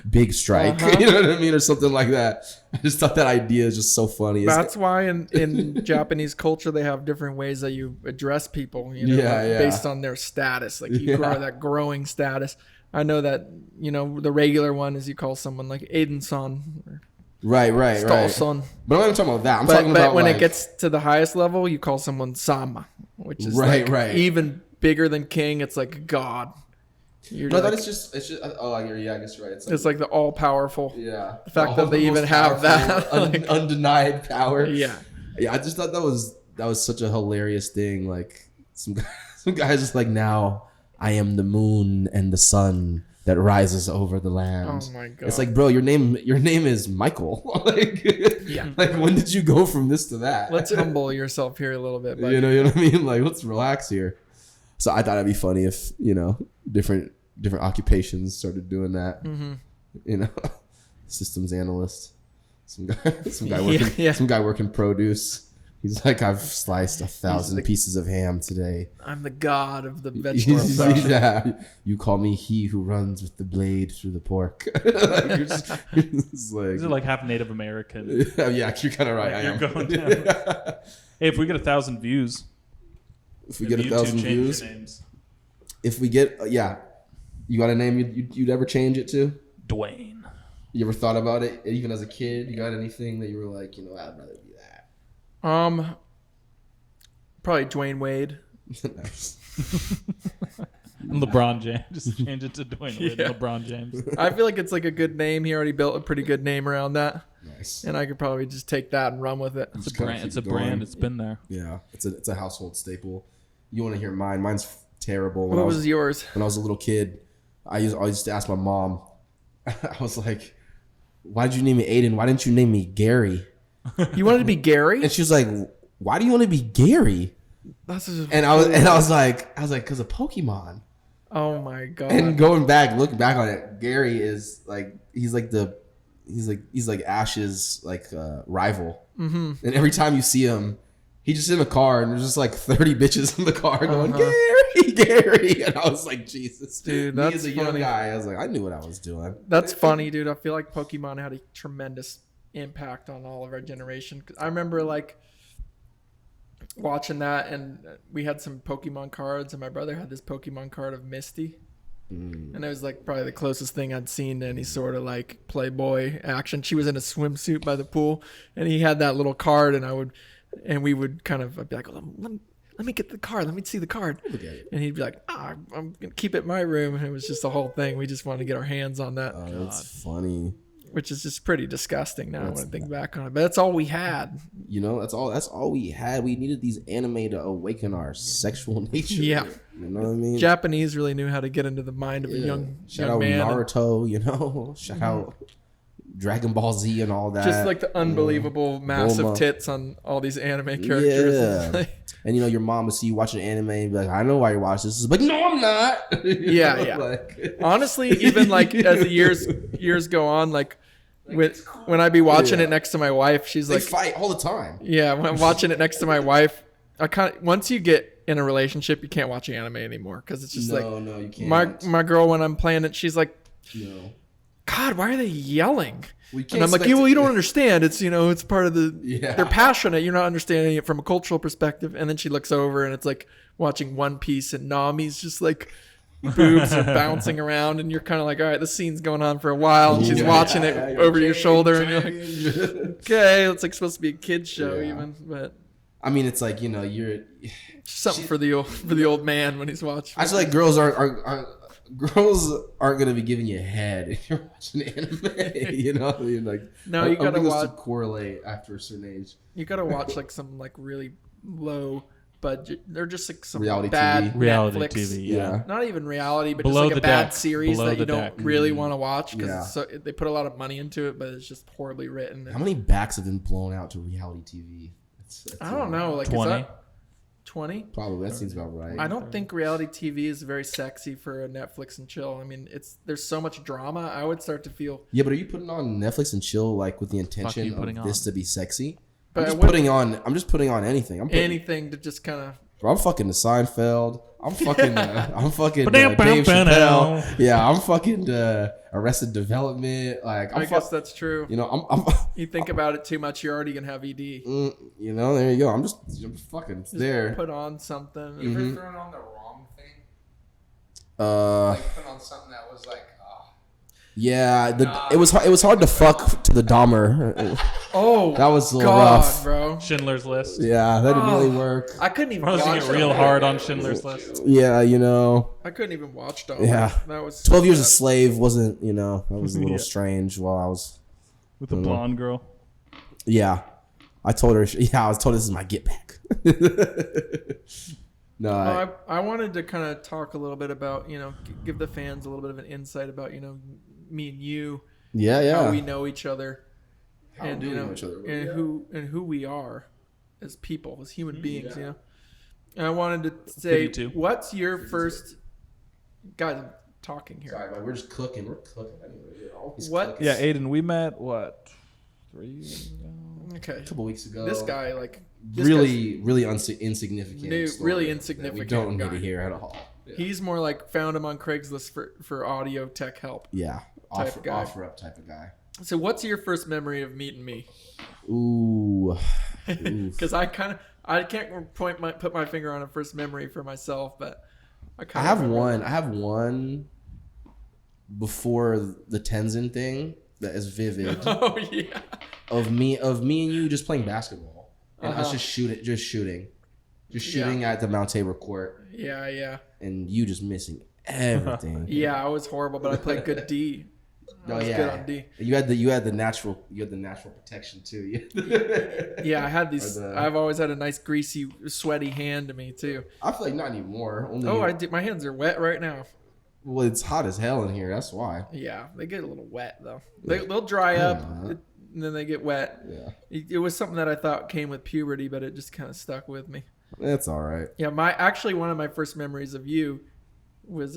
big strike." You know what I mean, or something like that. I just thought that idea is just so funny. That's why in Japanese culture they have different ways that you address people. You know, Yeah. based on their status. Like you grow that growing status. I know that the regular one is you call someone like Aidan-san. right. Stall-san. But I'm not even talking about that. I'm But talking about when like, it gets to the highest level, you call someone Sama, which is Right. even bigger than king. It's like God. You're no, like, that it's just oh I guess you're right. it's like the all powerful. yeah, The fact that they even have that, like- undenied power. Yeah. I just thought that was such a hilarious thing. Like some guys just like, now I am the moon and the sun that rises over the land. Oh my God. It's like, bro, your name is Michael. Like, like when did you go from this to that? Let's humble yourself here a little bit, buddy. you know what I mean? Like, let's relax here. So I thought it'd be funny if different occupations started doing that. Systems analyst, some guy working produce. He's like, I've sliced 1,000 pieces of ham today. I'm the god of the vegetable section. Yeah, you call me he who runs with the blade through the pork. Like, it's like, These are like half Native American. yeah, you're kind of right. I You're am. going down. Hey, if we get 1,000 views, If we get YouTube 1,000 change views, your names. if we get you got a name you'd ever change it to? Dwayne. You ever thought about it, even as a kid? You got anything that you were like, I'd rather be that? Probably Dwayne Wade. Nice. And LeBron James. Just change it to Dwayne Wade Yeah. and LeBron James. I feel like it's like a good name. He already built a pretty good name around that, Nice. and I could probably just take that and run with it. It's a kinda brand. keep It's a it going. brand. It's been there. Yeah, it's a household staple. You want to hear mine? Mine's terrible. What was yours? When I was a little kid, I used to ask my mom. I was like, "Why did you name me Aiden? Why didn't you name me Gary?" You wanted to be Gary? And she was like, "Why do you want to be Gary?" That's just, And I was like, "Cause of Pokemon." oh my God. And looking back on it, Gary is like he's like Ash's like rival. Mm-hmm. And every time you see him, he's just in a car, and there's just like 30 bitches in the car going, Gary. And I was like, Jesus, Dude, Me that's as a young funny. guy, I was like, I knew what I was doing. That's funny, dude. I feel like Pokemon had a tremendous impact on all of our generation. 'Cause I remember, like, watching that, and we had some Pokemon cards, and my brother had this Pokemon card of Misty. And it was like probably the closest thing I'd seen to any sort of like Playboy action. She was in a swimsuit by the pool, and he had that little card, and we would kind of, I'd be like, let me get the card. Let me see the card. And he'd be like, I'm going to keep it in my room. And it was just a whole thing. We just wanted to get our hands on that. Oh, that's funny. Which is just pretty disgusting now when I think back on it. But that's all we had. You know, that's all we had. We needed these anime to awaken our sexual nature. Yeah. You know what I mean? Japanese really knew how to get into the mind of a young Shout out man. Naruto, you know? Shout out Dragon Ball Z and all that. Just like the unbelievable massive Bulma. tits on all these anime characters. Yeah. And you know, your mom would see you watching anime and be like, I know why you're watching this. It's like, no, I'm not. Yeah, yeah. Like, honestly, even like as the years go on, like when I be watching it next to my wife, she's they like, fight all the time. yeah, when I'm watching it next to my wife, I kind of, once you get in a relationship, you can't watch anime anymore because it's just No, you can't. my girl, when I'm playing it, she's like, No. God, why are they yelling? We can't And I'm like, expect you don't understand. It's, it's part of the, Yeah. they're passionate. You're not understanding it from a cultural perspective. And then she looks over and it's like watching One Piece and Nami's just like boobs are bouncing around. And you're kind of like, all right, this scene's going on for a while. And she's watching it over your shoulder. And you're like, okay, it's like supposed to be a kid's show even. But I mean, it's like, you're... something for the old man when he's watching. I feel like girls aren't gonna be giving you head if you're watching anime. You know, I mean, like No, you gotta watch. To correlate after a certain age. You gotta watch like some like really low budget. They're just like some Reality bad TV. Reality Netflix. TV, yeah. Not even reality, but Below just like a the bad deck. series Below that you the don't deck. really want to watch Yeah. because they put a lot of money into it, but it's just horribly written. How many backs have been blown out to reality TV? I don't know. Like 20? Is that 20? Probably that seems about right. I don't think reality TV is very sexy for a Netflix and chill. I mean, there's so much drama. I would start to feel. Yeah, but are you putting on Netflix and chill like with the intention you putting of this on? to be sexy? But I'm just putting on anything. anything to just kind of. Bro, I'm fucking the Seinfeld. I'm fucking Dave Ba-dam, Chappelle. Yeah, I'm fucking Arrested Development. Like I guess that's true. I'm You think about it too much, you're already gonna have ED. you know, there you go. I'm fucking Just there. Put on something. You ever thrown on the wrong thing? Uh, Like put on something that was like, yeah, it was hard to fuck to the Dahmer. Oh, That was a little God, rough. bro. Schindler's List. Yeah, that didn't really work. I couldn't even I was watch thinking real Dahmer. hard on Schindler's List. Yeah, I couldn't even watch Dahmer. Yeah. That was 12 Years a bad. Slave wasn't, that was a little Yeah. strange while I was. With the blonde girl. Yeah. I told her, I was told this is my get back. No, I wanted to kind of talk a little bit about, give the fans a little bit of an insight about, me and you, yeah. how we know each other, How and do we know each other? and who we are as people, as human beings, And I wanted to say, too. what's your first? Guys, I'm talking here. Sorry, but we're just cooking. We're cooking anyway. We're always What? cooking. Yeah, Aiden, we met, 3 years ago? Okay. A couple weeks ago. This guy, this really insignificant. New- story really that insignificant We don't guy. need to hear at all. he's more like found him on Craigslist for audio tech help. Yeah, Type guy. offer up type of guy. So, what's your first memory of meeting me? Ooh. Because I can't put my finger on a first memory for myself, but I have one before the Tenzin thing that is vivid. Oh yeah. of me and you just playing basketball and us just shooting at the Mount Tabor court Yeah. and you just missing everything. Yeah, I was horrible, but I played good D. I was good on D. You had the natural protection too. Yeah, I had these. Or I've always had a nice greasy, sweaty hand to me too. I feel like not anymore. Only I did. My hands are wet right now. well, it's hot as hell in here. That's why. Yeah, they get a little wet though. They'll dry up, and then they get wet. Yeah, It was something that I thought came with puberty, but it just kind of stuck with me. that's all right. Yeah, one of my first memories of you was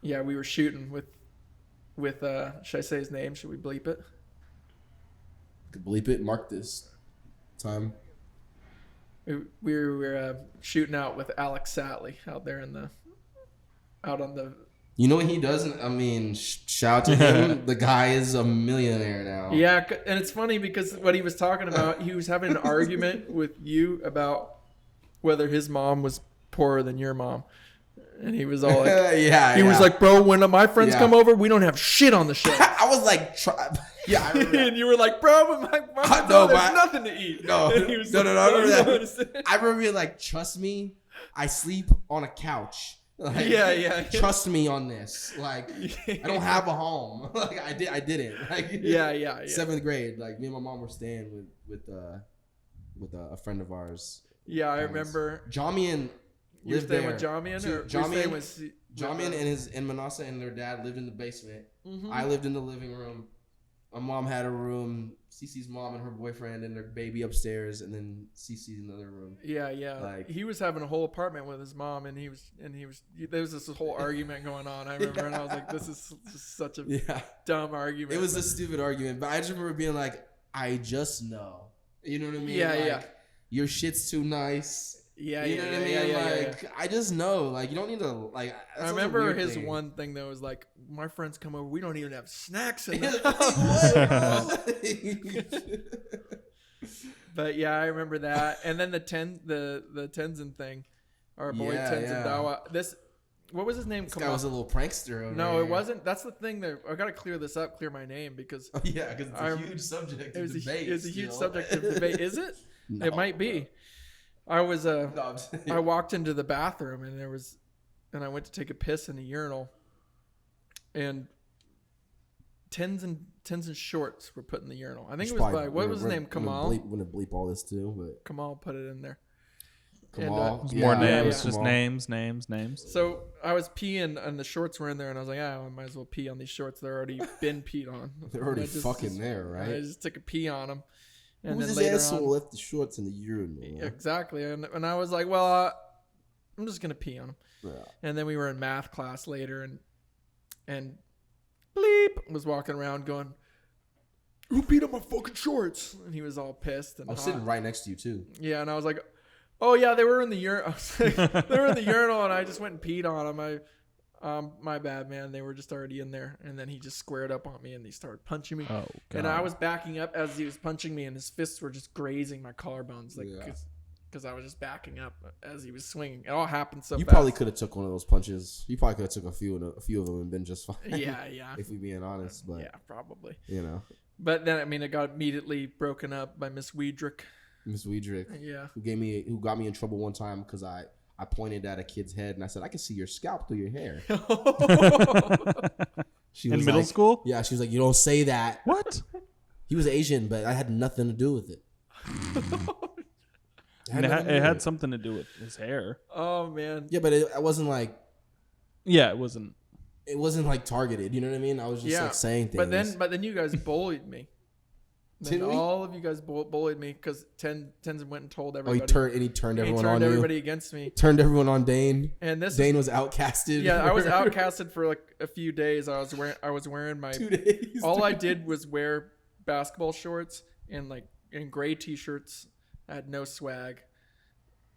we were shooting with should I say his name? Should we bleep it? Could bleep it. Mark this time. We were shooting out with Alex Satley out on the. You know what he does? I mean, shout out to him. The guy is a millionaire now. Yeah, and it's funny because what he was talking about, he was having an argument with you about whether his mom was poorer than your mom. And he was all like, he was like, bro, when my friends come over, we don't have shit on the shelf. I was like, I remember and you were like, bro, when my friends there's nothing to eat. No, and he was no, like, I remember that. I remember being like, trust me, I sleep on a couch. Like, yeah. Trust me on this. Like, I don't have a home. Like, I didn't. Like, yeah. 7th grade, like me and my mom were staying with a friend of ours. Yeah, I remember. Jamian. You were staying with Jamian, or Jamian and Manasa and their dad lived in the basement. Mm-hmm. I lived in the living room. My mom had a room. Cece's mom and her boyfriend and their baby upstairs, and then Cece's in another room. Yeah. Like, he was having a whole apartment with his mom, and there was this whole argument going on. I remember, and I was like, "This is just such a dumb argument." It was a stupid argument, but I just remember being like, "I just know," you know what I mean? Yeah. Your shit's too nice. Yeah, you know what I mean? Like, I just know. Like, you don't need to, like... I remember his one thing, though, was like, my friends come over, we don't even have snacks in the house. But, yeah, I remember that. And then the Tenzin thing. Our boy Tenzin Dawa. What was his name? This guy was a little prankster. It wasn't. That's the thing. That I got to clear my name, because... because it's a huge subject of debate. It's a huge subject of debate. Is it? No, it might be. I walked into the bathroom, and I went to take a piss in a urinal, and Tenzin shorts were put in the urinal. I think it was what was his name? Kamal. I'm gonna bleep all this too, but Kamal put it in there. Kamal. More names, just Kamal. names. So I was peeing, and the shorts were in there, and I was like, I might as well pee on these shorts. They're already been peed on. They're already fucking there, right? I just took a pee on them. And who's then his later asshole left the shorts in the urinal? Right? Exactly. And I was like, well, I'm just going to pee on them. Yeah. And then we were in math class later, and bleep was walking around going, who peed on my fucking shorts? And he was all pissed. And I was sitting right next to you, too. Yeah, and I was like, oh, yeah, they were in the urinal. They were in the urinal, and I just went and peed on them. My bad, man. They were just already in there. And then he just squared up on me, and he started punching me. Oh, God. And I was backing up as he was punching me, and his fists were just grazing my collarbones, because I was just backing up as he was swinging. It all happened so fast. You probably could have took one of those punches. You probably could have took a few of them and been just fine. Yeah. If we're being honest, but yeah, probably. You know. But then it got immediately broken up by Miss Weidrich. Miss Weidrich. Yeah. Who got me in trouble one time because I pointed at a kid's head and I said, I can see your scalp through your hair. She was in middle school? Yeah, she was like, you don't say that. What? He was Asian, but I had nothing to do with it. It had something to do with his hair. Oh, man. Yeah, but it wasn't like... Yeah, it wasn't. It wasn't like targeted, you know what I mean? I was just like saying things. But then you guys bullied me. Did we? All of you guys bullied me because Tenzin went and told everybody. He turned everyone on everybody you. against me. Turned everyone on Dane. And Dane was outcasted. Yeah, I was outcasted for like a few days. I was wearing my 2 days. All I did was wear basketball shorts and gray t-shirts. I had no swag.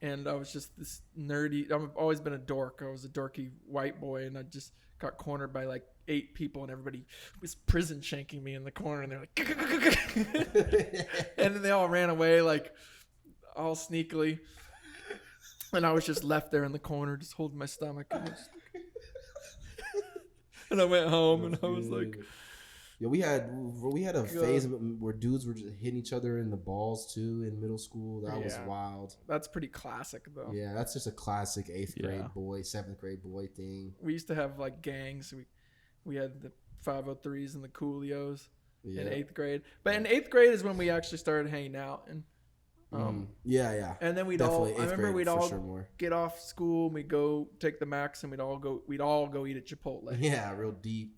And I was just this nerdy. I've always been a dork. I was a dorky white boy, and I just got cornered by like 8 people, and everybody was prison shanking me in the corner, and they're like, and then they all ran away like all sneakily, and I was just left there in the corner, just holding my stomach, and I went home, and I was like. Yeah, we had a phase where dudes were just hitting each other in the balls too in middle school. That was wild. That's pretty classic though. Yeah, that's just a classic 8th grade boy, 7th grade boy thing. We used to have like gangs. We had the 503s and the Coolios in 8th grade. But in 8th grade is when we actually started hanging out and yeah. And then we'd definitely all get off school and we'd go take the Max and we'd all go eat at Chipotle. Yeah, real deep.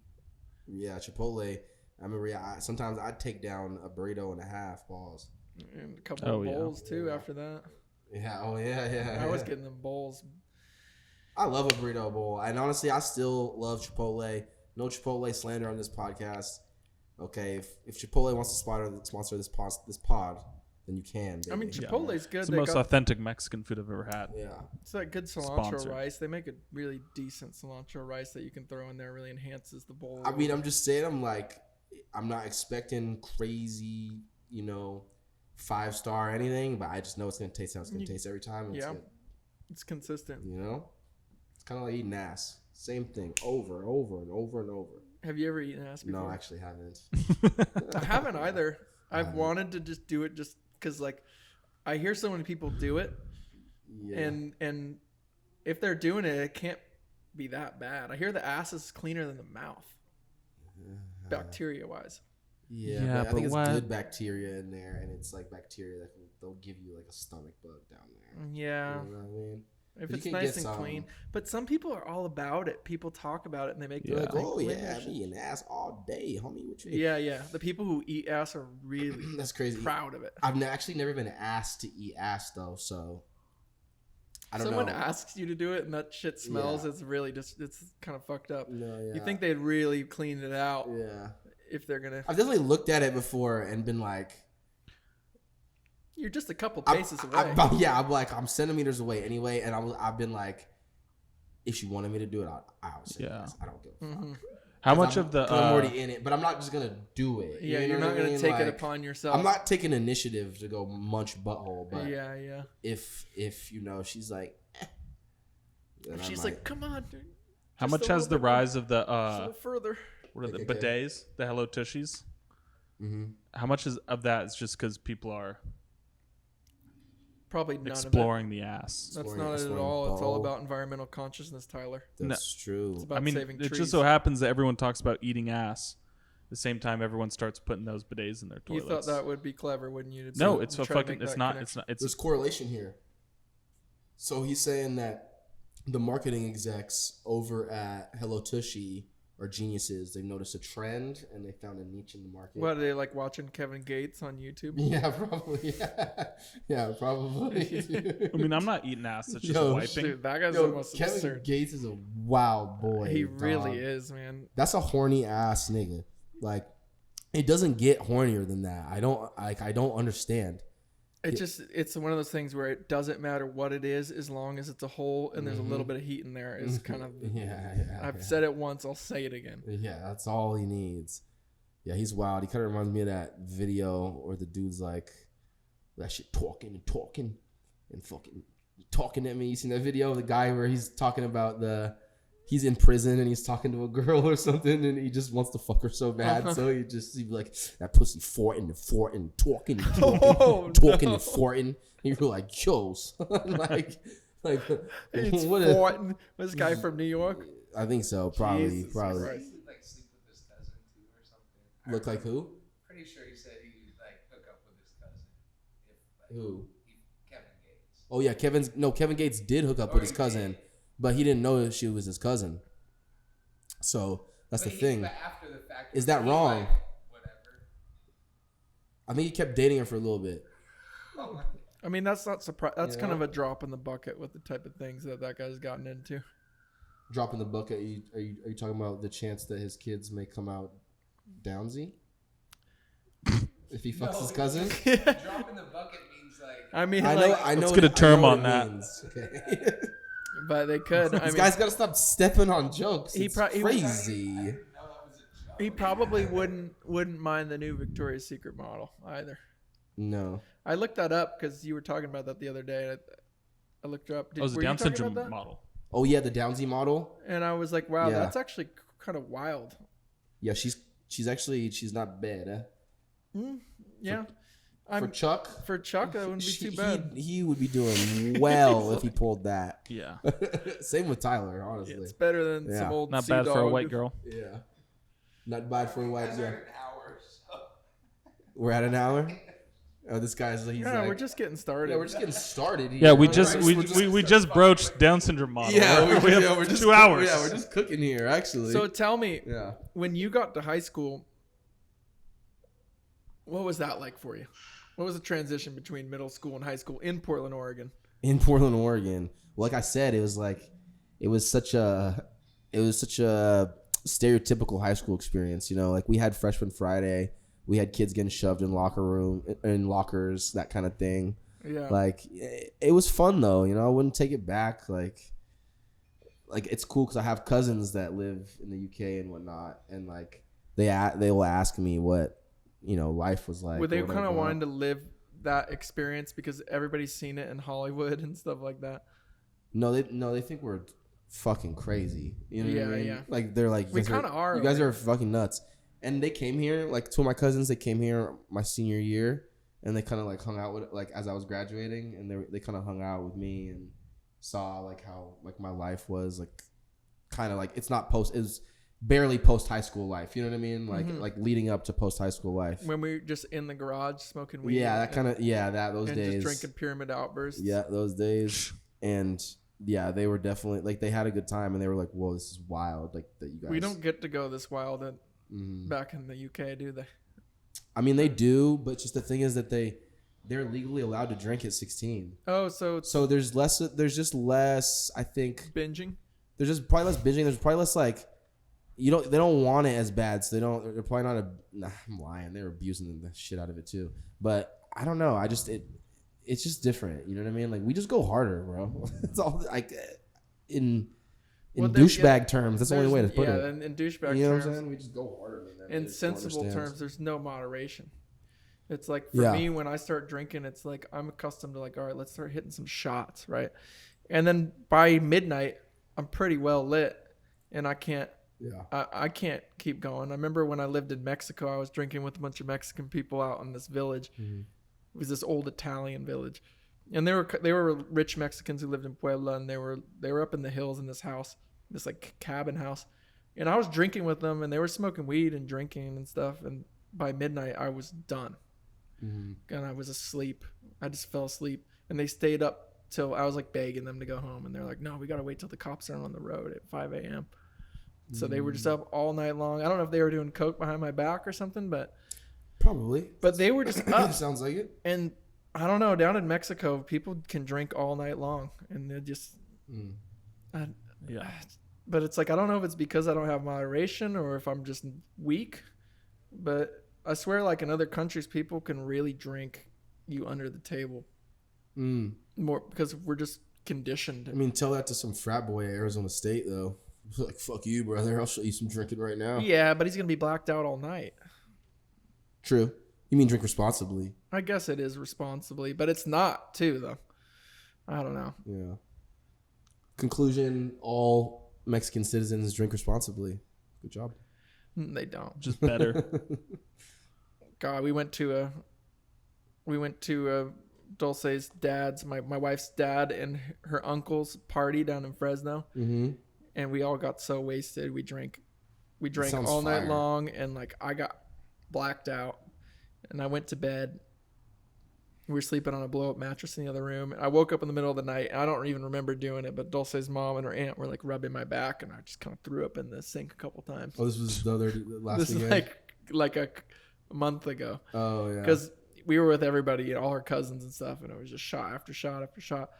Yeah, Chipotle. I remember sometimes I'd take down a burrito and a half balls. And a couple of bowls too after that. Yeah, yeah. I was getting them bowls. I love a burrito bowl. And honestly, I still love Chipotle. No Chipotle slander on this podcast. Okay, if Chipotle wants to sponsor this pod, then you can. Baby. I mean, Chipotle's good. It's the most authentic Mexican food I've ever had. Yeah. It's that good cilantro rice. They make a really decent cilantro rice that you can throw in there. Really enhances the bowl. I mean, I'm just saying, I'm not expecting crazy, 5-star anything, but I just know it's going to taste how it's going to taste every time. And It's consistent. You know, it's kind of like eating ass. Same thing, over and over and over and over. Have you ever eaten ass before? No, I actually haven't. I haven't either. I've wanted to just do it just because, like, I hear so many people do it, and if they're doing it, it can't be that bad. I hear the ass is cleaner than the mouth, bacteria-wise. Yeah, but I think it's good bacteria in there, and it's like bacteria that they'll give you like a stomach bug down there. Yeah. You know what I mean? If it's nice and clean. But some people are all about it. People talk about it and they make like, oh yeah, I'm eating ass all day, homie. What you mean? Yeah. The people who eat ass are really that's crazy. Proud of it. I've actually never been asked to eat ass though, so I don't know. Someone asks you to do it and that shit smells. It's really just it's kind of fucked up. No, yeah. You think they'd really clean it out? Yeah. If they're gonna, I've definitely looked at it before and been like, you're just a couple paces away. I'm like, I'm centimeters away anyway, and I've been like, if she wanted me to do it, I'll say yes. I don't give a fuck. How much of the I'm already in it, but I'm not just gonna do it. Yeah, you're not gonna take it upon yourself. I'm not taking initiative to go munch butthole, but yeah. If you know, she's like, she's like, come on, dude. How much has the rise of the further? What are the bidets? The Hello Tushies? Mm-hmm. How much of that is just because people are probably none exploring the ass? That's not it at all. It's all about environmental consciousness, Tyler. That's true. It's about saving trees. It just so happens that everyone talks about eating ass. At the same time, everyone starts putting those bidets in their toilets. You thought that would be clever, wouldn't you? No, it's a fucking. It's not. It's not. There's correlation here. So he's saying that the marketing execs over at Hello Tushy are geniuses. They've noticed a trend and they found a niche in the market. What, are they like watching Kevin Gates on YouTube? Yeah, probably. Yeah, probably. I mean, I'm not eating ass. It's just wiping. Dude, that guy's almost Kevin absurd. Gates is a wild boy. He really is, man. That's a horny ass nigga. Like, it doesn't get hornier than that. I don't understand. It's one of those things where it doesn't matter what it is as long as it's a hole and there's a little bit of heat in there is kind of I've said it once, I'll say it again. Yeah, that's all he needs. Yeah, he's wild. He kind of reminds me of that video where the dude's like, that shit talking and fucking talking at me. You seen that video of the guy where he's talking about he's in prison and he's talking to a girl or something and he just wants to fuck her so bad. So he'd be like, that pussy farting, talking and farting. And you're like, yo, like it's farting. This guy from New York? I think so. Probably. He like sleep with his cousin too or something. Look like who? Pretty sure he said he would like hook up with his cousin. Who? Kevin Gates. Oh yeah, Kevin Gates did hook up with his cousin. But he didn't know she was his cousin. So that's the thing. After the fact, is that wrong? Like, whatever. I think he kept dating her for a little bit. I mean, that's not surprising. That's kind of a drop in the bucket with the type of things that guy's gotten into. Drop in the bucket? Are you talking about the chance that his kids may come out downsy? If he fucks his cousin? Drop in the bucket means like... I mean, I know. Let's get a term on that. Okay. But they could. This guy's got to stop stepping on jokes. It's crazy. He probably wouldn't mind the new Victoria's Secret model either. No. I looked that up because you were talking about that the other day. I looked her up. It was a Down syndrome model. Oh yeah, the Downsy model. And I was like, wow, that's actually kind of wild. Yeah, she's not bad. Huh? Yeah. For Chuck, that wouldn't be too bad. He would be doing well if he pulled that. Yeah. Same with Tyler, honestly. It's better than some old not bad for a white girl. Yeah. Not bad for a white girl. So. We're at an hour? Oh, this guy's we're just getting started. Yeah, we're just getting started. Yeah, we just broached Down syndrome model. Yeah, we're just 2 hours. Yeah, we're just cooking here, actually. So tell me, when you got to high school, what was that like for you? What was the transition between middle school and high school in Portland, Oregon? In Portland, Oregon. Like I said, it was such a stereotypical high school experience. You know, like we had freshman Friday, we had kids getting shoved in lockers, that kind of thing. Yeah. Like it was fun though. You know, I wouldn't take it back. Like it's cool because I have cousins that live in the UK and whatnot, and like they will ask me what, you know, life was like. Were they kind of wanting to live that experience because everybody's seen it in Hollywood and stuff like that? No, they think we're fucking crazy. You know what I mean? Yeah. Like they're like, We kind of are. You guys are fucking nuts. And they came here, like two of my cousins. They came here my senior year, and they kind of like hung out with like as I was graduating, and they kind of hung out with me and saw like how like my life was like kind of like it's barely post high school life. You know what I mean? Like like leading up to post high school life. When we were just in the garage smoking weed. Yeah, that kind of those and days. Just drinking Pyramid Outbursts. Yeah, those days. And yeah, they were definitely like they had a good time, and they were like, "Whoa, this is wild!" Like that you guys. We don't get to go this wild back in the UK, do they? I mean, they do, but just the thing is that they're legally allowed to drink at 16. Oh, so there's less. There's just less. I think binging. There's just probably less binging. There's probably less like they don't want it as bad, so they're probably not I'm lying. They're abusing the shit out of it too. But I don't know. It's just different. You know what I mean? Like we just go harder, bro. It's all like in douchebag terms. That's the only way to put it. Yeah, in douchebag terms. You know what I'm saying? We just go harder than that. In sensible terms, there's no moderation. It's like for me when I start drinking, it's like I'm accustomed to like, all right, let's start hitting some shots, right? And then by midnight, I'm pretty well lit, and I can't. Yeah. I can't keep going. I remember when I lived in Mexico, I was drinking with a bunch of Mexican people out in this village. Mm-hmm. It was this old Italian village, and they were rich Mexicans who lived in Puebla, and they were up in the hills in this house, this like cabin house, and I was drinking with them, and they were smoking weed and drinking and stuff. And by midnight, I was done, and I was asleep. I just fell asleep, and they stayed up till I was like begging them to go home, and they're like, "No, we gotta wait till the cops are on the road at 5 a.m." So they were just up all night long. I don't know if they were doing coke behind my back or something, but probably. But they were just up. Sounds like it. And I don't know. Down in Mexico, people can drink all night long, and they're just yeah. But it's like I don't know if it's because I don't have moderation or if I'm just weak. But I swear, like in other countries, people can really drink you under the table more because we're just conditioned. I mean, tell that to some frat boy at Arizona State, though. Like, fuck you, brother. I'll show you some drinking right now. Yeah, but he's going to be blacked out all night. True. You mean drink responsibly? I guess it is responsibly, but it's not, too, though. I don't know. Yeah. Conclusion, all Mexican citizens drink responsibly. Good job. They don't. Just better. God, we went to Dulce's dad's, my wife's dad and her uncle's party down in Fresno. Mm-hmm. And we all got so wasted. We drank all night long, and like I got blacked out, and I went to bed. We were sleeping on a blow up mattress in the other room. And I woke up in the middle of the night, and I don't even remember doing it, but Dulce's mom and her aunt were like rubbing my back, and I just kind of threw up in the sink a couple times. Oh, this was the last weekend? This is like a month ago. Oh yeah. Because we were with everybody, all her cousins and stuff, and it was just shot after shot after shot.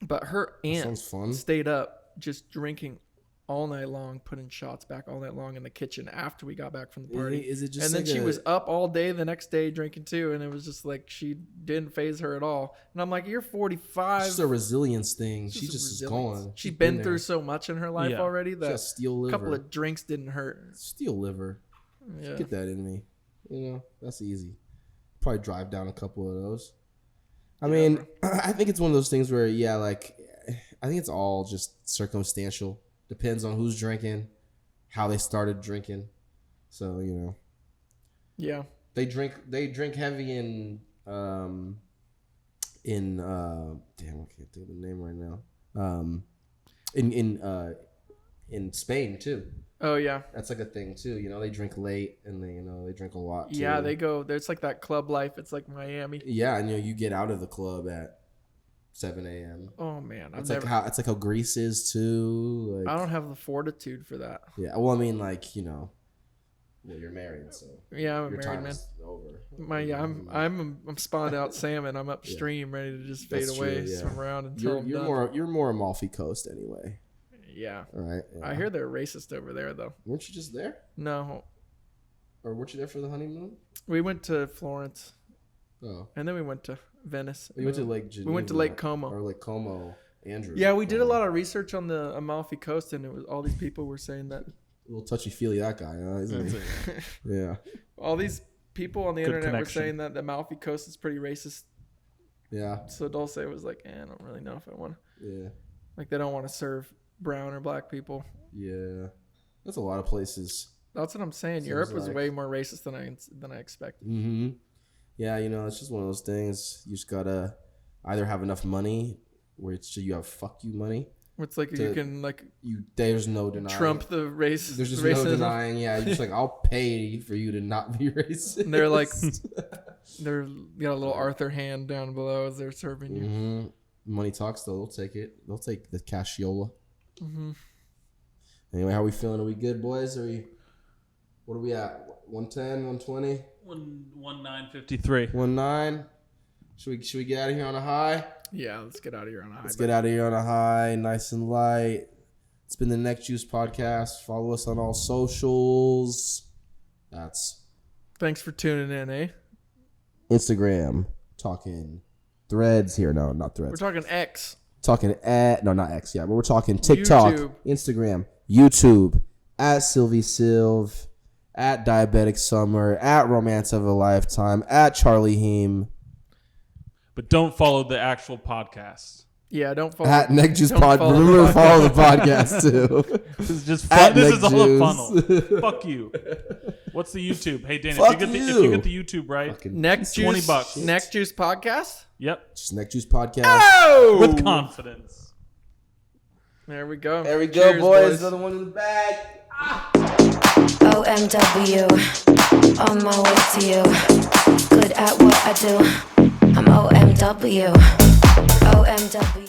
But her aunt stayed up just drinking all night long, putting shots back all night long in the kitchen after we got back from the party. Is it just and then she was up all day the next day drinking too, and it was just like she didn't phase her at all. And I'm like, you're 45. It's just a resilience thing. She just is gone. She's been through so much in her life already that steel liver. A couple of drinks didn't hurt. Steel liver. Yeah. Get that in me. You know, that's easy. Probably drive down a couple of those. I mean, I think it's one of those things where, I think it's all just circumstantial. Depends on who's drinking, how they started drinking. So, you know. Yeah. They drink heavy in damn, I can't think of the name right now. In Spain too. Oh yeah. That's like a thing too. You know, they drink late and they drink a lot too. Yeah, they go there's like that club life. It's like Miami. Yeah, and you get out of the club at 7 a.m. Oh man, it's like how Greece is too. Like, I don't have the fortitude for that. Yeah, well, I mean, like you're married, so yeah, I'm a married man. Over. I'm spawned out salmon. I'm upstream, ready to just fade away, swim around until you're more Amalfi Coast anyway. Yeah. All right. Yeah. I hear they're racist over there though. Weren't you just there? No. Or weren't you there for the honeymoon? We went to Florence. Oh. And then we went to Venice. We went to Lake Geneva. We went to Lake Como. Or Lake Como, Andrew. Yeah, we did a lot of research on the Amalfi Coast, and it was all these people were saying that. A little touchy-feely, that guy, isn't he? Yeah. All these people on the internet were saying that the Amalfi Coast is pretty racist. Yeah. So Dulce was like, I don't really know if I want to. Yeah. Like they don't want to serve brown or black people. Yeah, that's a lot of places. That's what I'm saying. Seems Europe was like- way more racist than I expected. Mm-hmm. Yeah, it's just one of those things. You just gotta either have enough money, where you have fuck you money. It's like you can like There's no denying. trump the race. There's just racism. no denying. Yeah, you're just like, I'll pay for you to not be racist. And they're like, they're got a little Arthur hand down below as they're serving you. Mm-hmm. Money talks though. They'll take it. They'll take the cassiola. Mm-hmm. Anyway, how we feeling? Are we good, boys? What are we at? 110, 120? 1953. 19? Should we get out of here on a high? Yeah, let's get out of here on a high. Let's get out of here on a high, nice and light. It's been the Neckjuice podcast. Follow us on all socials. Thanks for tuning in, eh? Instagram. Talking Threads here. No, not Threads. We're talking X. Talking not X. Yeah, but we're talking TikTok, YouTube. Instagram, YouTube, at Sylvie Sylv, at Diabetic Summer, at Romance of a Lifetime, at Charlie Heem. But don't follow the actual podcast. Yeah, don't follow. At Neckjuice don't Pod. follow Remember the to follow the podcast too. This is just At fun. This is all a Neckjuice. funnel. Fuck you. What's the YouTube? Hey, Dan, Fuck if you you. get the YouTube right, Fucking Neckjuice. $20. Neckjuice podcast. yep, just Neckjuice podcast. Oh, with confidence. there we go. There we go, Cheers, boys. Another one in the bag. OMW, on my way to you. Good at what I do. I'm OMW. OMW.